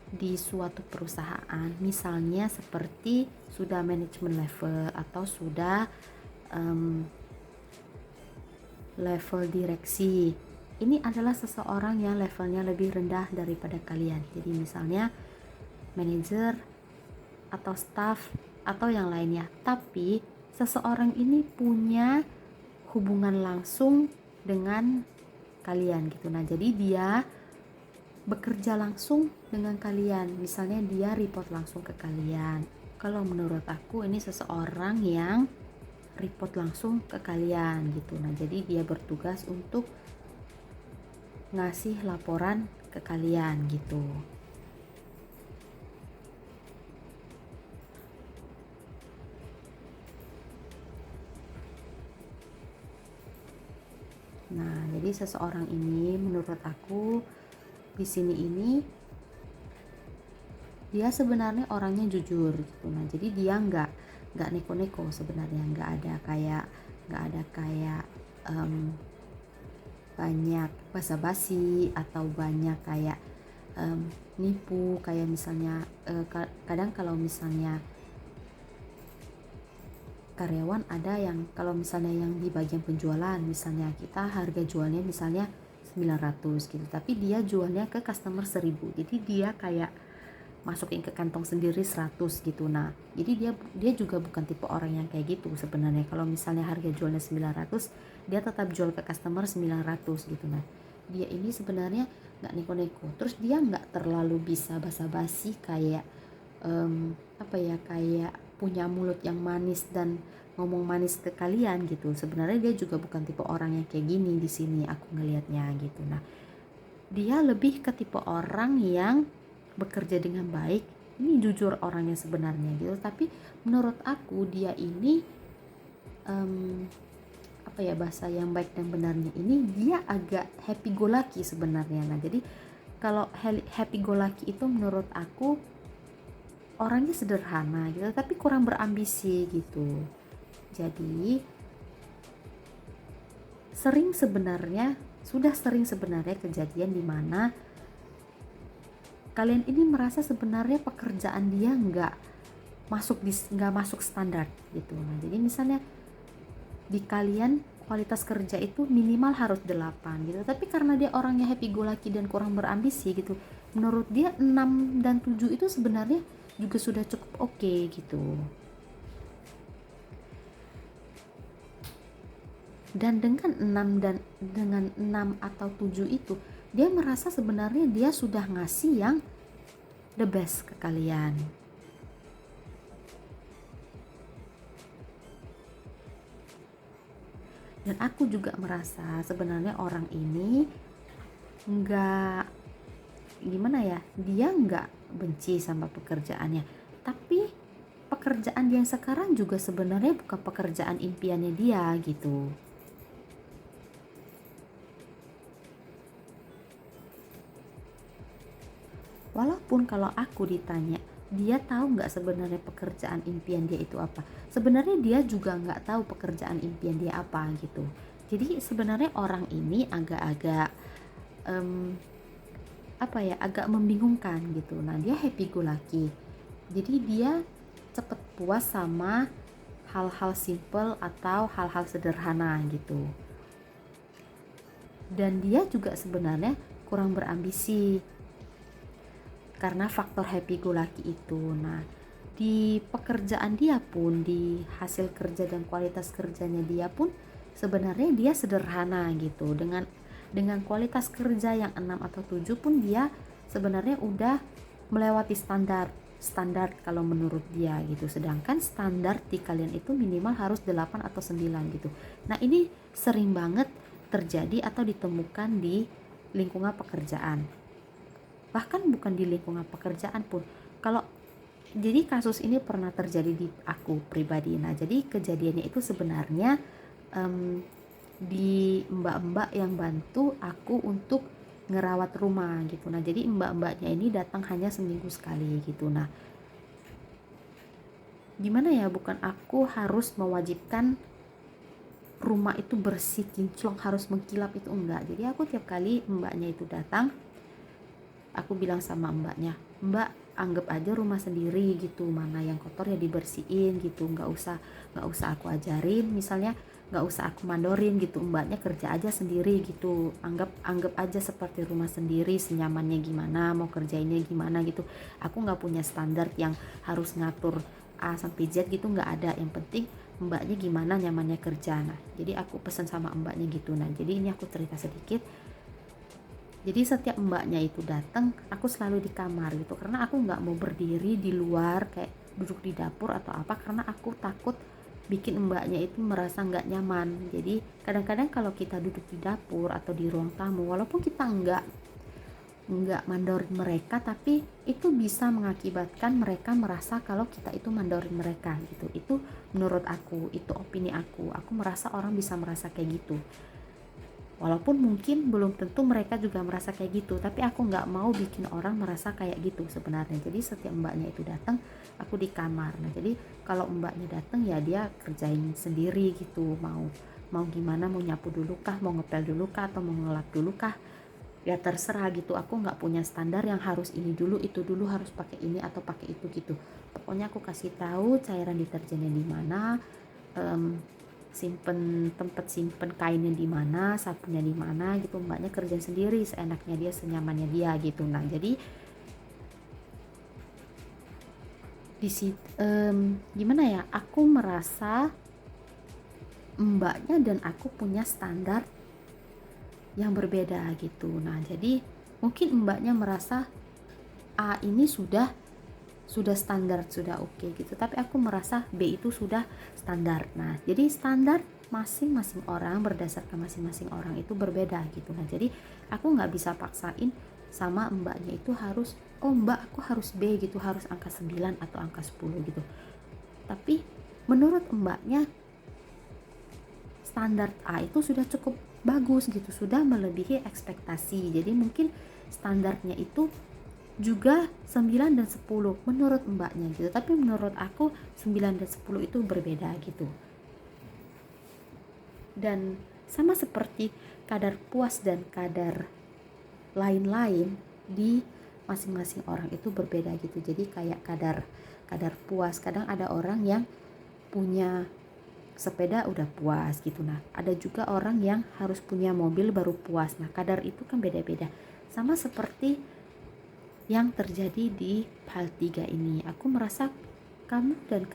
di suatu perusahaan, misalnya seperti sudah management level atau sudah level direksi, ini adalah seseorang yang levelnya lebih rendah daripada kalian. Jadi misalnya manajer atau staff atau yang lainnya, tapi seseorang ini punya hubungan langsung dengan kalian gitu. Nah, jadi dia bekerja langsung dengan kalian, misalnya dia report langsung ke kalian. Kalau menurut aku ini seseorang yang report langsung ke kalian gitu. Nah, jadi dia bertugas untuk ngasih laporan ke kalian gitu. Nah, jadi seseorang ini menurut aku di sini ini dia sebenarnya orangnya jujur gitu. Nah, jadi dia nggak neko-neko sebenarnya, nggak ada kayak banyak basa-basi atau banyak kayak nipu. Kayak misalnya kadang kalau misalnya karyawan ada yang kalau misalnya yang di bagian penjualan, misalnya kita harga jualnya misalnya 900 gitu, tapi dia jualnya ke customer 1000, jadi dia kayak masukin ke kantong sendiri 100 gitu. Nah jadi dia juga bukan tipe orang yang kayak gitu sebenarnya. Kalau misalnya harga jualnya 900, dia tetap jual ke customer 900 gitu. Nah dia ini sebenarnya nggak neko-neko, terus dia nggak terlalu bisa basa-basi kayak kayak punya mulut yang manis dan ngomong manis ke kalian gitu. Sebenarnya dia juga bukan tipe orang yang kayak gini di sini aku ngelihatnya gitu. Nah dia lebih ke tipe orang yang bekerja dengan baik. Ini jujur orangnya sebenarnya gitu, tapi menurut aku dia ini bahasa yang baik dan benarnya ini, dia agak happy go lucky sebenarnya. Nah jadi kalau happy go lucky itu menurut aku orangnya sederhana gitu tapi kurang berambisi gitu. Jadi sudah sering sebenarnya kejadian di mana kalian ini merasa sebenarnya pekerjaan dia nggak masuk standar gitu. Nah jadi misalnya di kalian kualitas kerja itu minimal harus 8 gitu, tapi karena dia orangnya happy go lucky dan kurang berambisi gitu, menurut dia 6 dan 7 itu sebenarnya juga sudah cukup oke gitu. Dan dengan 6 atau 7 itu dia merasa sebenarnya dia sudah ngasih yang the best ke kalian. Dan aku juga merasa sebenarnya orang ini nggak dia nggak benci sama pekerjaannya, tapi pekerjaan dia yang sekarang juga sebenarnya bukan pekerjaan impiannya dia gitu. Walaupun kalau aku ditanya, dia tahu nggak sebenarnya pekerjaan impian dia itu apa? Sebenarnya dia juga nggak tahu pekerjaan impian dia apa gitu. Jadi sebenarnya orang ini agak-agak agak membingungkan gitu. Nah dia happy go lucky. Jadi dia cepet puas sama hal-hal simple atau hal-hal sederhana gitu. Dan dia juga sebenarnya kurang berambisi karena faktor happy go lucky itu. Nah di pekerjaan dia pun, di hasil kerja dan kualitas kerjanya dia pun sebenarnya dia sederhana gitu. Dengan kualitas kerja yang 6 atau 7 pun dia sebenarnya udah melewati standar kalau menurut dia gitu. Sedangkan standar di kalian itu minimal harus 8 atau 9 gitu. Nah ini sering banget terjadi atau ditemukan di lingkungan pekerjaan. Bahkan bukan di lingkungan pekerjaan pun. Jadi kasus ini pernah terjadi di aku pribadi. Nah jadi kejadiannya itu sebenarnya di mbak-mbak yang bantu aku untuk ngerawat rumah gitu. Nah jadi mbak-mbaknya ini datang hanya seminggu sekali gitu. Nah gimana ya, bukan aku harus mewajibkan rumah itu bersih kinclong harus mengkilap, itu enggak. Jadi aku tiap kali mbaknya itu datang, aku bilang sama mbaknya, mbak anggap aja rumah sendiri gitu, mana yang kotor ya dibersihin gitu, nggak usah aku ajarin, misalnya nggak usah aku mandorin gitu, mbaknya kerja aja sendiri gitu, anggap aja seperti rumah sendiri, senyamannya gimana, mau kerjainnya gimana gitu. Aku nggak punya standar yang harus ngatur A sampai Z gitu, nggak ada. Yang penting mbaknya gimana nyamannya kerja. Nah jadi aku pesan sama mbaknya gitu. Nah jadi ini aku cerita sedikit. Jadi setiap mbaknya itu datang, aku selalu di kamar gitu, karena aku nggak mau berdiri di luar kayak duduk di dapur atau apa, karena aku takut bikin mbaknya itu merasa nggak nyaman. Jadi kadang-kadang kalau kita duduk di dapur atau di ruang tamu, walaupun kita nggak mandorin mereka, tapi itu bisa mengakibatkan mereka merasa kalau kita itu mandorin mereka gitu. Itu menurut aku, itu opini aku merasa orang bisa merasa kayak gitu. Walaupun mungkin belum tentu mereka juga merasa kayak gitu, tapi aku nggak mau bikin orang merasa kayak gitu sebenarnya. Jadi setiap mbaknya itu datang, aku di kamar. Nah jadi kalau mbaknya datang ya dia kerjain sendiri gitu, mau gimana, mau nyapu dulu kah, mau ngepel dulu kah, atau mau ngelap dulu kah, ya terserah gitu, aku nggak punya standar yang harus ini dulu itu dulu, harus pakai ini atau pakai itu gitu. Pokoknya aku kasih tahu cairan deterjennya di mana, tempat simpen kainnya di mana, sabunnya di mana gitu. Mbaknya kerja sendiri seenaknya dia, senyamannya dia gitu. Nah jadi di situ gimana ya, aku merasa mbaknya dan aku punya standar yang berbeda gitu. Nah jadi mungkin mbaknya merasa ini sudah standar, sudah oke gitu, tapi aku merasa B itu sudah standar. Nah jadi standar masing-masing orang, berdasarkan masing-masing orang itu berbeda gitu. Nah jadi aku nggak bisa paksain sama mbaknya itu harus, oh mbak aku harus B gitu, harus angka 9 atau angka 10 gitu. Tapi menurut mbaknya standar A itu sudah cukup bagus gitu, sudah melebihi ekspektasi. Jadi mungkin standarnya itu juga 9 dan 10 menurut mbaknya gitu, tapi menurut aku 9 dan 10 itu berbeda gitu. Dan sama seperti kadar puas dan kadar lain-lain di masing-masing orang itu berbeda gitu. Jadi kayak kadar puas, kadang ada orang yang punya sepeda udah puas gitu. Nah ada juga orang yang harus punya mobil baru puas. Nah kadar itu kan beda-beda. Sama seperti yang terjadi di hal 3 ini, aku merasa kamu dan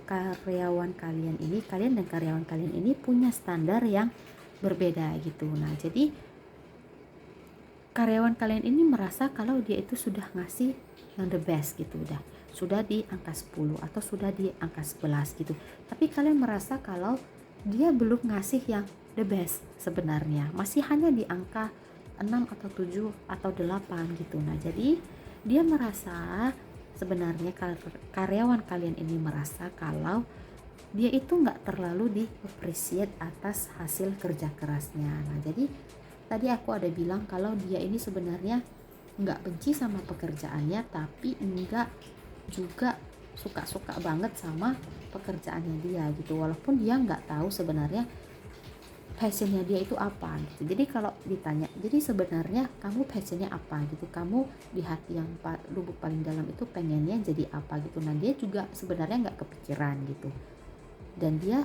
karyawan kalian ini, kalian dan karyawan kalian ini punya standar yang berbeda gitu. Nah jadi karyawan kalian ini merasa kalau dia itu sudah ngasih yang the best gitu, sudah di angka 10 atau sudah di angka 11 gitu. Tapi kalian merasa kalau dia belum ngasih yang the best sebenarnya, masih hanya di angka 6 atau 7 atau 8 gitu. Nah jadi dia merasa sebenarnya karyawan kalian ini merasa kalau dia itu nggak terlalu di appreciate atas hasil kerja kerasnya. Nah jadi tadi aku ada bilang kalau dia ini sebenarnya nggak benci sama pekerjaannya, tapi enggak juga suka-suka banget sama pekerjaannya dia gitu, walaupun dia nggak tahu sebenarnya passionnya dia itu apa gitu. Jadi kalau ditanya, jadi sebenarnya kamu passionnya apa gitu, kamu di hati yang lubuk paling dalam itu pengennya jadi apa gitu. Nah dia juga sebenarnya nggak kepikiran gitu, dan dia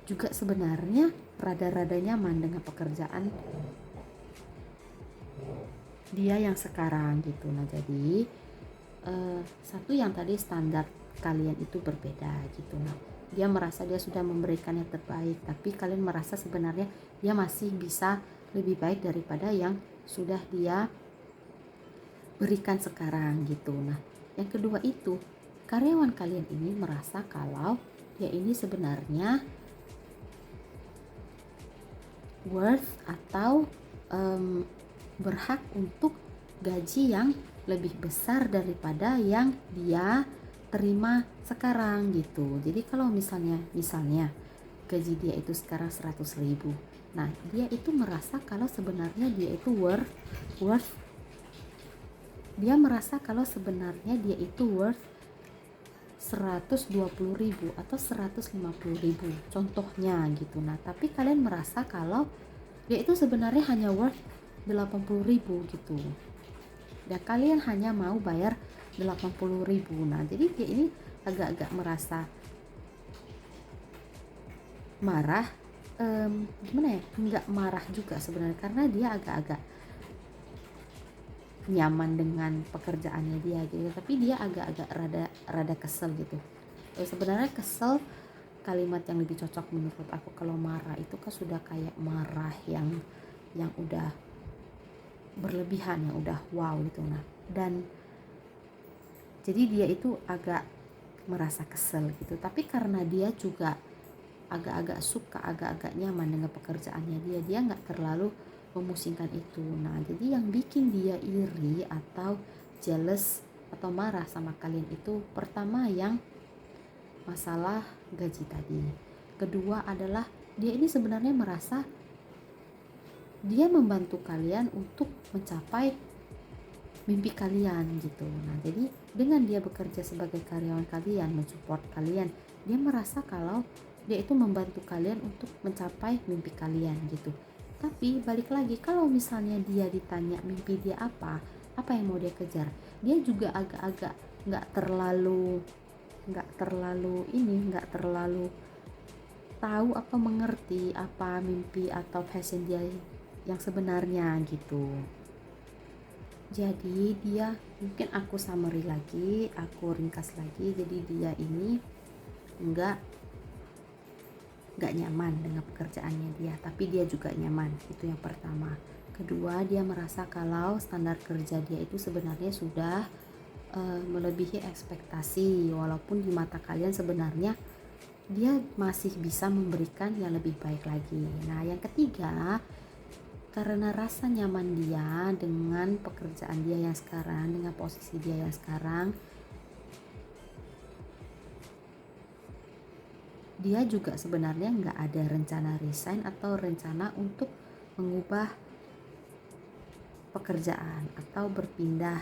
juga sebenarnya rada-rada nyaman dengan pekerjaan dia yang sekarang gitu. Nah jadi satu yang tadi standar kalian itu berbeda gitu. Nah dia merasa dia sudah memberikan yang terbaik, tapi kalian merasa sebenarnya dia masih bisa lebih baik daripada yang sudah dia berikan sekarang gitu. Nah yang kedua itu, karyawan kalian ini merasa kalau dia ini sebenarnya worth atau berhak untuk gaji yang lebih besar daripada yang dia terima sekarang gitu. Jadi kalau misalnya gaji dia itu sekarang 100.000, nah dia itu merasa kalau sebenarnya dia itu worth dia merasa kalau sebenarnya dia itu worth 120.000 atau 150.000 contohnya gitu. Nah tapi kalian merasa kalau dia itu sebenarnya hanya worth 80.000 gitu, dan kalian hanya mau bayar 80.000. Nah jadi dia ini agak-agak merasa marah, gimana ya, nggak marah juga sebenarnya, karena dia agak-agak nyaman dengan pekerjaannya dia gitu, tapi dia agak-agak rada kesel gitu. Sebenarnya kesel kalimat yang lebih cocok menurut aku. Kalau marah itu kan sudah kayak marah yang udah berlebihan, yang udah wow gitu. Nah dan jadi dia itu agak merasa kesel gitu, tapi karena dia juga agak-agak suka, agak-agak nyaman dengan pekerjaannya dia nggak terlalu memusingkan itu. Nah jadi yang bikin dia iri atau jealous atau marah sama kalian itu, pertama yang masalah gaji tadi, kedua adalah dia ini sebenarnya merasa dia membantu kalian untuk mencapai mimpi kalian gitu. Nah jadi dengan dia bekerja sebagai karyawan kalian, mensupport kalian, dia merasa kalau dia itu membantu kalian untuk mencapai mimpi kalian gitu. Tapi balik lagi, kalau misalnya dia ditanya mimpi dia apa yang mau dia kejar, dia juga agak-agak nggak terlalu nggak terlalu tahu atau mengerti apa mimpi atau passion dia yang sebenarnya gitu. Jadi dia, mungkin aku summary lagi, aku ringkas lagi, jadi dia ini nggak nyaman dengan pekerjaannya dia, tapi dia juga nyaman. Itu yang pertama. Kedua, dia merasa kalau standar kerja dia itu sebenarnya sudah melebihi ekspektasi, walaupun di mata kalian sebenarnya dia masih bisa memberikan yang lebih baik lagi. Nah, yang ketiga, karena rasa nyaman dia dengan pekerjaan dia yang sekarang, dengan posisi dia yang sekarang, dia juga sebenarnya nggak ada rencana resign atau rencana untuk mengubah pekerjaan atau berpindah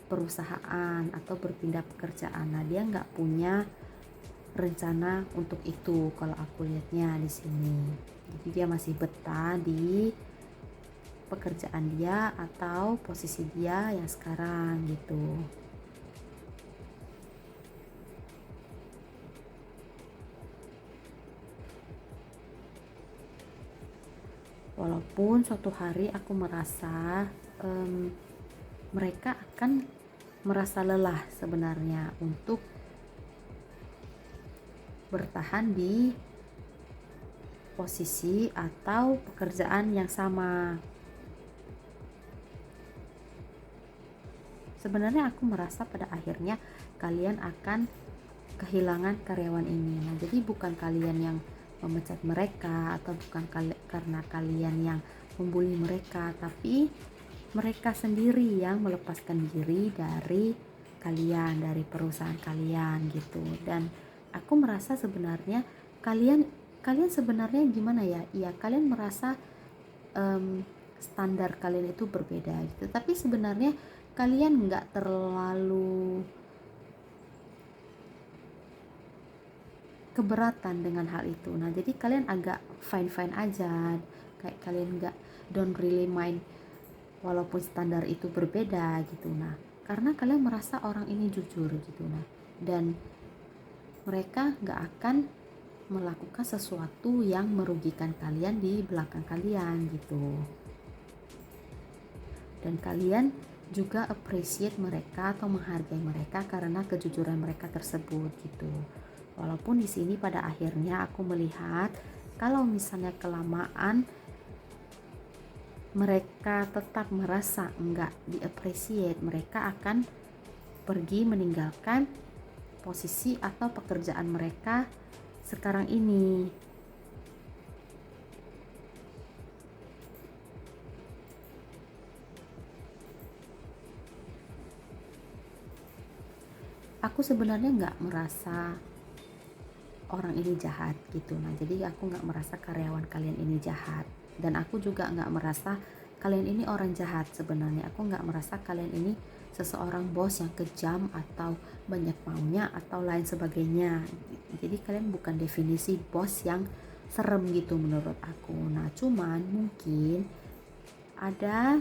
perusahaan atau berpindah pekerjaan. Nah, dia nggak punya rencana untuk itu kalau aku lihatnya di sini. Jadi dia masih betah di pekerjaan dia atau posisi dia yang sekarang gitu. Walaupun suatu hari aku merasa mereka akan merasa lelah sebenarnya untuk bertahan di posisi atau pekerjaan yang sama. Sebenarnya aku merasa pada akhirnya kalian akan kehilangan karyawan ini. Nah, jadi bukan kalian yang memecat mereka atau bukan karena kalian yang membuli mereka, tapi mereka sendiri yang melepaskan diri dari kalian, dari perusahaan kalian gitu. Dan aku merasa sebenarnya kalian sebenarnya gimana ya? Iya, kalian merasa standar kalian itu berbeda gitu. Tapi sebenarnya kalian nggak terlalu keberatan dengan hal itu. Nah, jadi kalian agak fine aja, kayak kalian nggak don't really mind walaupun standar itu berbeda gitu. Nah, karena kalian merasa orang ini jujur gitu. Nah, dan mereka nggak akan melakukan sesuatu yang merugikan kalian di belakang kalian gitu. Dan kalian juga appreciate mereka atau menghargai mereka karena kejujuran mereka tersebut gitu. Walaupun di sini pada akhirnya aku melihat kalau misalnya kelamaan mereka tetap merasa enggak di-appreciate, mereka akan pergi meninggalkan posisi atau pekerjaan mereka sekarang ini. Aku sebenarnya nggak merasa orang ini jahat gitu. Nah, jadi aku nggak merasa karyawan kalian ini jahat, dan aku juga nggak merasa kalian ini orang jahat. Sebenarnya aku nggak merasa kalian ini seseorang bos yang kejam atau banyak maunya atau lain sebagainya. Jadi kalian bukan definisi bos yang serem gitu menurut aku. Nah, cuman mungkin ada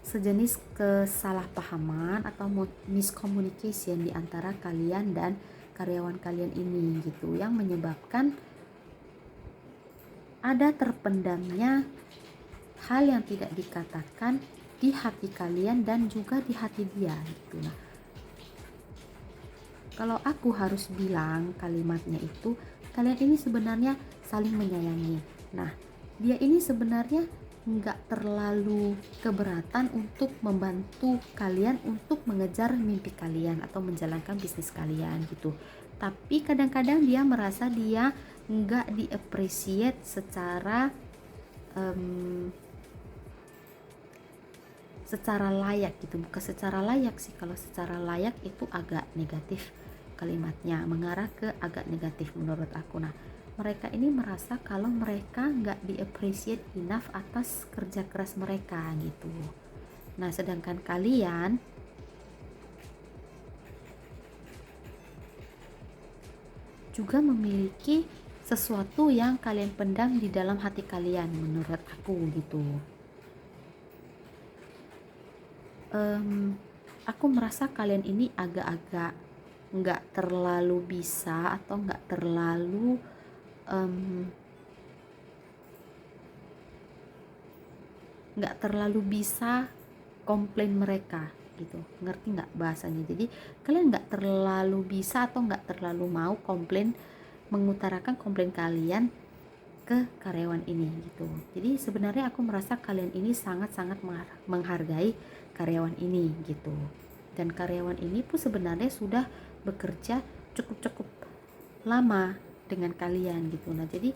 sejenis kesalahpahaman atau miscommunication di antara kalian dan karyawan kalian ini gitu, yang menyebabkan ada terpendamnya hal yang tidak dikatakan di hati kalian dan juga di hati dia gitu. Nah, kalau aku harus bilang kalimatnya itu, kalian ini sebenarnya saling menyayangi. Nah, dia ini sebenarnya nggak terlalu keberatan untuk membantu kalian untuk mengejar mimpi kalian atau menjalankan bisnis kalian gitu. Tapi kadang-kadang dia merasa dia nggak di-appreciate secara secara layak gitu. Bukan secara layak sih, kalau secara layak itu agak negatif kalimatnya, mengarah ke agak negatif menurut aku. Nah, mereka ini merasa kalau mereka nggak di-appreciate enough atas kerja keras mereka gitu. Nah, sedangkan kalian juga memiliki sesuatu yang kalian pendam di dalam hati kalian, menurut aku gitu. Aku merasa kalian ini agak-agak nggak terlalu bisa atau nggak terlalu bisa komplain mereka gitu, ngerti nggak bahasanya? Jadi kalian nggak terlalu bisa atau nggak terlalu mau komplain, mengutarakan komplain kalian ke karyawan ini gitu. Jadi sebenarnya aku merasa kalian ini sangat-sangat menghargai karyawan ini gitu. Dan karyawan ini pun sebenarnya sudah bekerja cukup lama dengan kalian gitu. Nah, jadi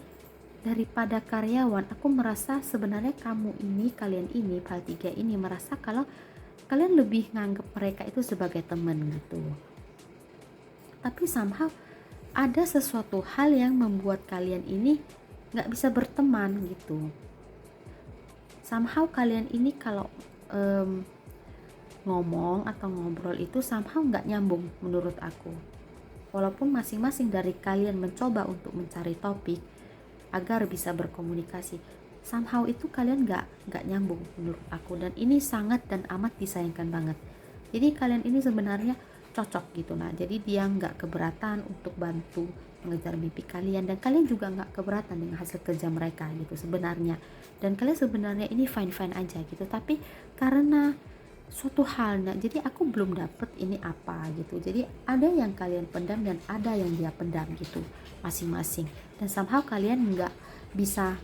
daripada karyawan, aku merasa sebenarnya kalian ini PAL 3 ini merasa kalau kalian lebih nganggap mereka itu sebagai teman gitu. Tapi somehow ada sesuatu hal yang membuat kalian ini nggak bisa berteman gitu. Somehow kalian ini kalau ngomong atau ngobrol itu somehow nggak nyambung menurut aku. Walaupun masing-masing dari kalian mencoba untuk mencari topik agar bisa berkomunikasi, somehow itu kalian nggak nyambung menurut aku, dan ini sangat dan amat disayangkan banget. Jadi kalian ini sebenarnya cocok gitu. Nah, jadi dia nggak keberatan untuk bantu mengejar mimpi kalian, dan kalian juga nggak keberatan dengan hasil kerja mereka gitu sebenarnya, dan kalian sebenarnya ini fine aja gitu. Tapi karena suatu hal, nah jadi aku belum dapet ini apa gitu, jadi ada yang kalian pendam dan ada yang dia pendam gitu masing-masing, dan somehow kalian nggak bisa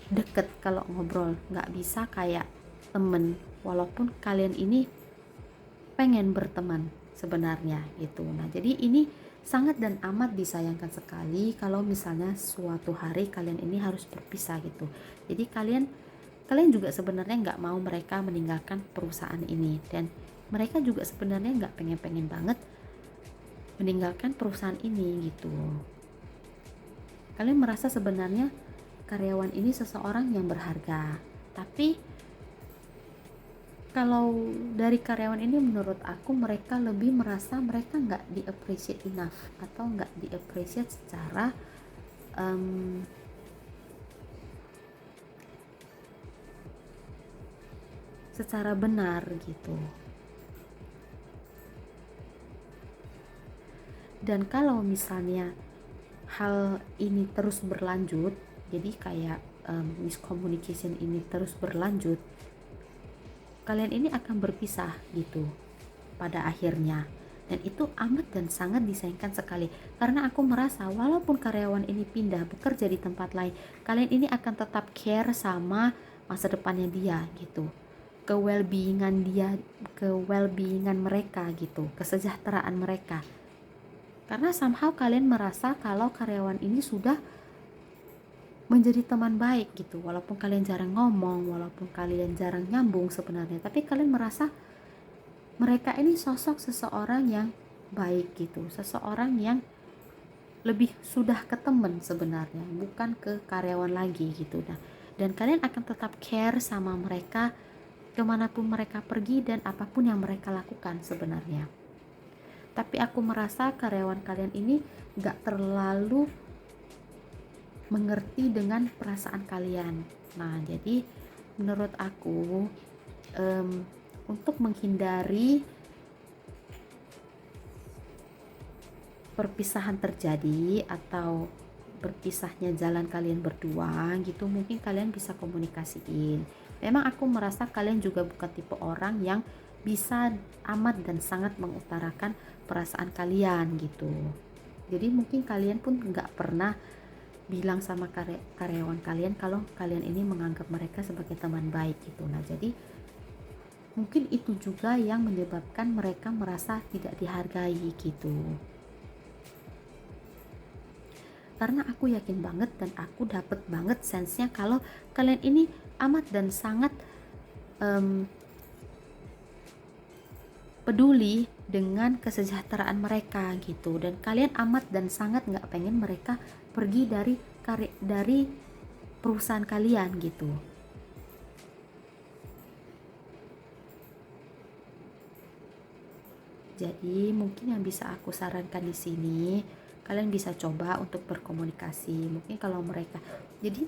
deket kalau ngobrol, nggak bisa kayak temen, walaupun kalian ini pengen berteman sebenarnya gitu. Nah, jadi ini sangat dan amat disayangkan sekali kalau misalnya suatu hari kalian ini harus berpisah gitu. Jadi kalian juga sebenarnya nggak mau mereka meninggalkan perusahaan ini, dan mereka juga sebenarnya nggak pengen banget meninggalkan perusahaan ini gitu. Kalian merasa sebenarnya karyawan ini seseorang yang berharga, tapi kalau dari karyawan ini menurut aku mereka lebih merasa mereka nggak di-appreciate enough atau nggak di-appreciate secara benar gitu. Dan kalau misalnya hal ini terus berlanjut, jadi kayak miscommunication ini terus berlanjut, kalian ini akan berpisah gitu pada akhirnya. Dan itu amat dan sangat disayangkan sekali, karena aku merasa walaupun karyawan ini pindah bekerja di tempat lain, kalian ini akan tetap care sama masa depannya dia gitu, ke well-beingan dia, ke well-beingan mereka gitu, kesejahteraan mereka. Karena somehow kalian merasa kalau karyawan ini sudah menjadi teman baik gitu, walaupun kalian jarang ngomong, walaupun kalian jarang nyambung sebenarnya, tapi kalian merasa mereka ini sosok seseorang yang baik gitu, seseorang yang lebih sudah ke teman sebenarnya, bukan ke karyawan lagi gitu. Nah, dan kalian akan tetap care sama mereka kemanapun mereka pergi dan apapun yang mereka lakukan sebenarnya. Tapi aku merasa karyawan kalian ini gak terlalu mengerti dengan perasaan kalian. Nah, jadi menurut aku untuk menghindari perpisahan terjadi atau berpisahnya jalan kalian berdua gitu, mungkin kalian bisa komunikasiin. Memang aku merasa kalian juga bukan tipe orang yang bisa amat dan sangat mengutarakan perasaan kalian gitu. Jadi mungkin kalian pun nggak pernah bilang sama karyawan kalian kalau kalian ini menganggap mereka sebagai teman baik gitu. Nah, jadi mungkin itu juga yang menyebabkan mereka merasa tidak dihargai gitu. Karena aku yakin banget dan aku dapet banget sense-nya kalau kalian ini amat dan sangat peduli dengan kesejahteraan mereka gitu, dan kalian amat dan sangat nggak pengen mereka pergi dari perusahaan kalian gitu. Jadi mungkin yang bisa aku sarankan di sini, kalian bisa coba untuk berkomunikasi. Mungkin kalau mereka, jadi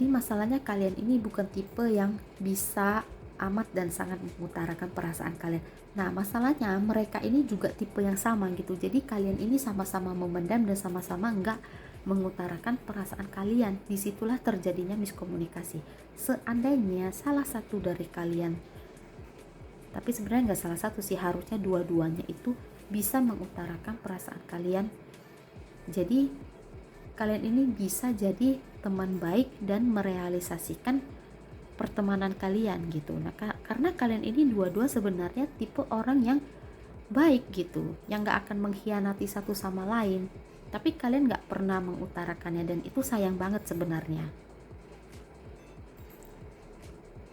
masalahnya kalian ini bukan tipe yang bisa amat dan sangat mengutarakan perasaan kalian. Nah, masalahnya mereka ini juga tipe yang sama gitu. Jadi kalian ini sama-sama memendam dan sama-sama enggak mengutarakan perasaan kalian. Disitulah terjadinya miskomunikasi. Seandainya salah satu dari kalian, tapi sebenarnya nggak salah satu sih, harusnya dua-duanya itu bisa mengutarakan perasaan kalian. Jadi kalian ini bisa jadi teman baik dan merealisasikan pertemanan kalian gitu. Nah, karena kalian ini dua-dua sebenarnya tipe orang yang baik gitu, yang gak akan mengkhianati satu sama lain, tapi kalian gak pernah mengutarakannya, dan itu sayang banget sebenarnya.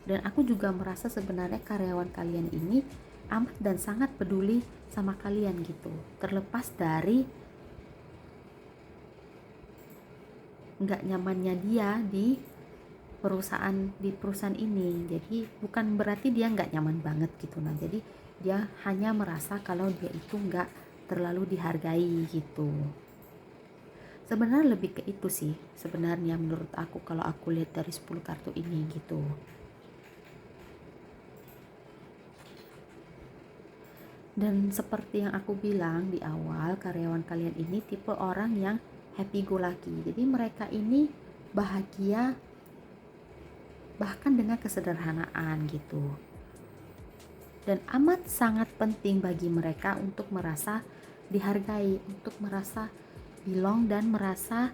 Dan aku juga merasa sebenarnya karyawan kalian ini amat dan sangat peduli sama kalian gitu, terlepas dari nggak nyamannya dia di perusahaan ini. Jadi bukan berarti dia nggak nyaman banget gitu. Nah, jadi dia hanya merasa kalau dia itu nggak terlalu dihargai gitu. Sebenarnya lebih ke itu sih sebenarnya menurut aku, kalau aku lihat dari 10 kartu ini gitu. Dan seperti yang aku bilang di awal, karyawan kalian ini tipe orang yang happy go lucky. Jadi mereka ini bahagia bahkan dengan kesederhanaan gitu. Dan amat sangat penting bagi mereka untuk merasa dihargai, untuk merasa belong dan merasa,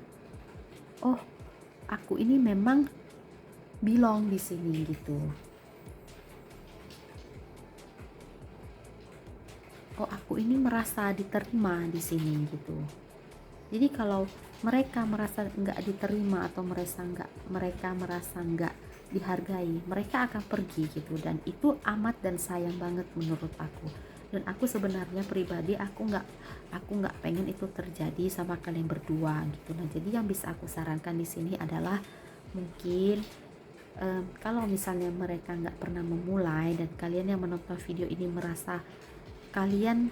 oh, aku ini memang belong di sini gitu. Oh, aku ini merasa diterima di sini gitu. Jadi kalau mereka merasa nggak diterima atau mereka merasa nggak dihargai, mereka akan pergi gitu. Dan itu amat dan sayang banget menurut aku. Dan aku sebenarnya pribadi aku nggak pengen itu terjadi sama kalian berdua gitu. Nah, jadi yang bisa aku sarankan di sini adalah mungkin kalau misalnya mereka nggak pernah memulai, dan kalian yang menonton video ini merasa kalian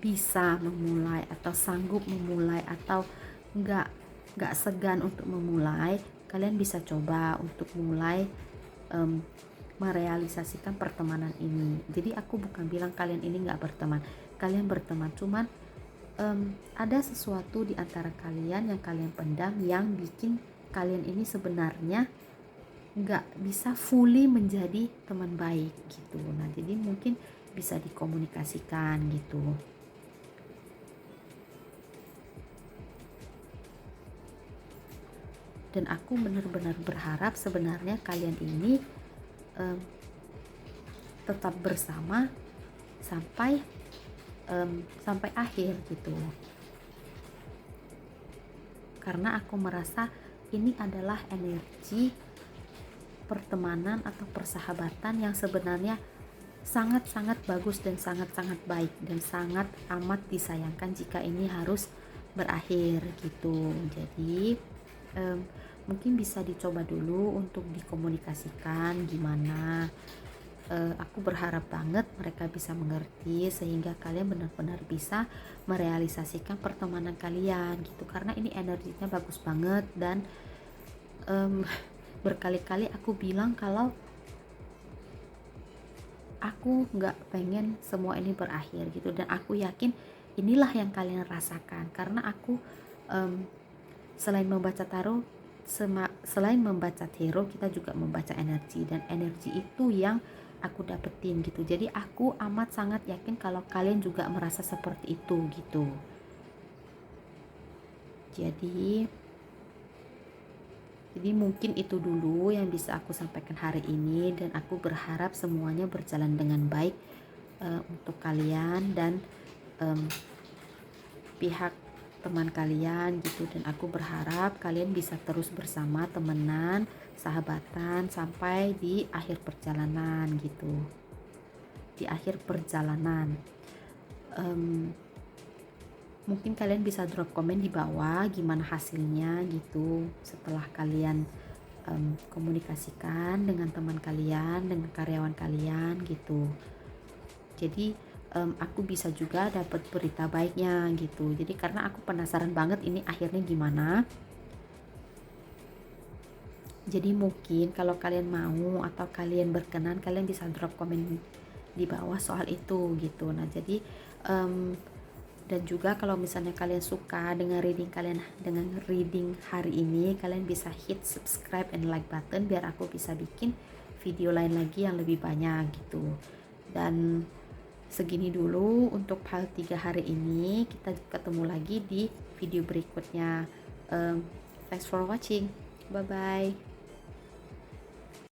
bisa memulai atau sanggup memulai atau nggak segan untuk memulai, kalian bisa coba untuk mulai merealisasikan pertemanan ini. Jadi aku bukan bilang kalian ini nggak berteman, kalian berteman, cuman ada sesuatu di antara kalian yang kalian pendam yang bikin kalian ini sebenarnya nggak bisa fully menjadi teman baik gitu. Nah, jadi mungkin bisa dikomunikasikan gitu. Dan aku benar-benar berharap sebenarnya kalian ini tetap bersama sampai akhir gitu, karena aku merasa ini adalah energi pertemanan atau persahabatan yang sebenarnya sangat-sangat bagus dan sangat-sangat baik dan sangat amat disayangkan jika ini harus berakhir gitu. Jadi mungkin bisa dicoba dulu untuk dikomunikasikan gimana. Aku berharap banget mereka bisa mengerti sehingga kalian benar-benar bisa merealisasikan pertemanan kalian gitu, karena ini energinya bagus banget. Dan berkali-kali aku bilang kalau aku nggak pengen semua ini berakhir gitu, dan aku yakin inilah yang kalian rasakan, karena aku selain membaca tarot, selain membaca tarot, kita juga membaca energi, dan energi itu yang aku dapetin gitu. Jadi aku amat sangat yakin kalau kalian juga merasa seperti itu gitu. Jadi mungkin itu dulu yang bisa aku sampaikan hari ini, dan aku berharap semuanya berjalan dengan baik untuk kalian dan pihak teman kalian gitu. Dan aku berharap kalian bisa terus bersama, temenan, sahabatan sampai di akhir perjalanan gitu. Di akhir perjalanan mungkin kalian bisa drop komen di bawah gimana hasilnya gitu setelah kalian komunikasikan dengan teman kalian, dengan karyawan kalian gitu. Jadi aku bisa juga dapat berita baiknya gitu. Jadi karena aku penasaran banget ini akhirnya gimana. Jadi mungkin kalau kalian mau atau kalian berkenan, kalian bisa drop komen di bawah soal itu gitu. Nah jadi em, dan juga kalau misalnya kalian suka dengan reading hari ini, kalian bisa hit subscribe and like button biar aku bisa bikin video lain lagi yang lebih banyak gitu. Dan segini dulu untuk hal 3 hari ini. Kita ketemu lagi di video berikutnya. Thanks for watching. Bye bye.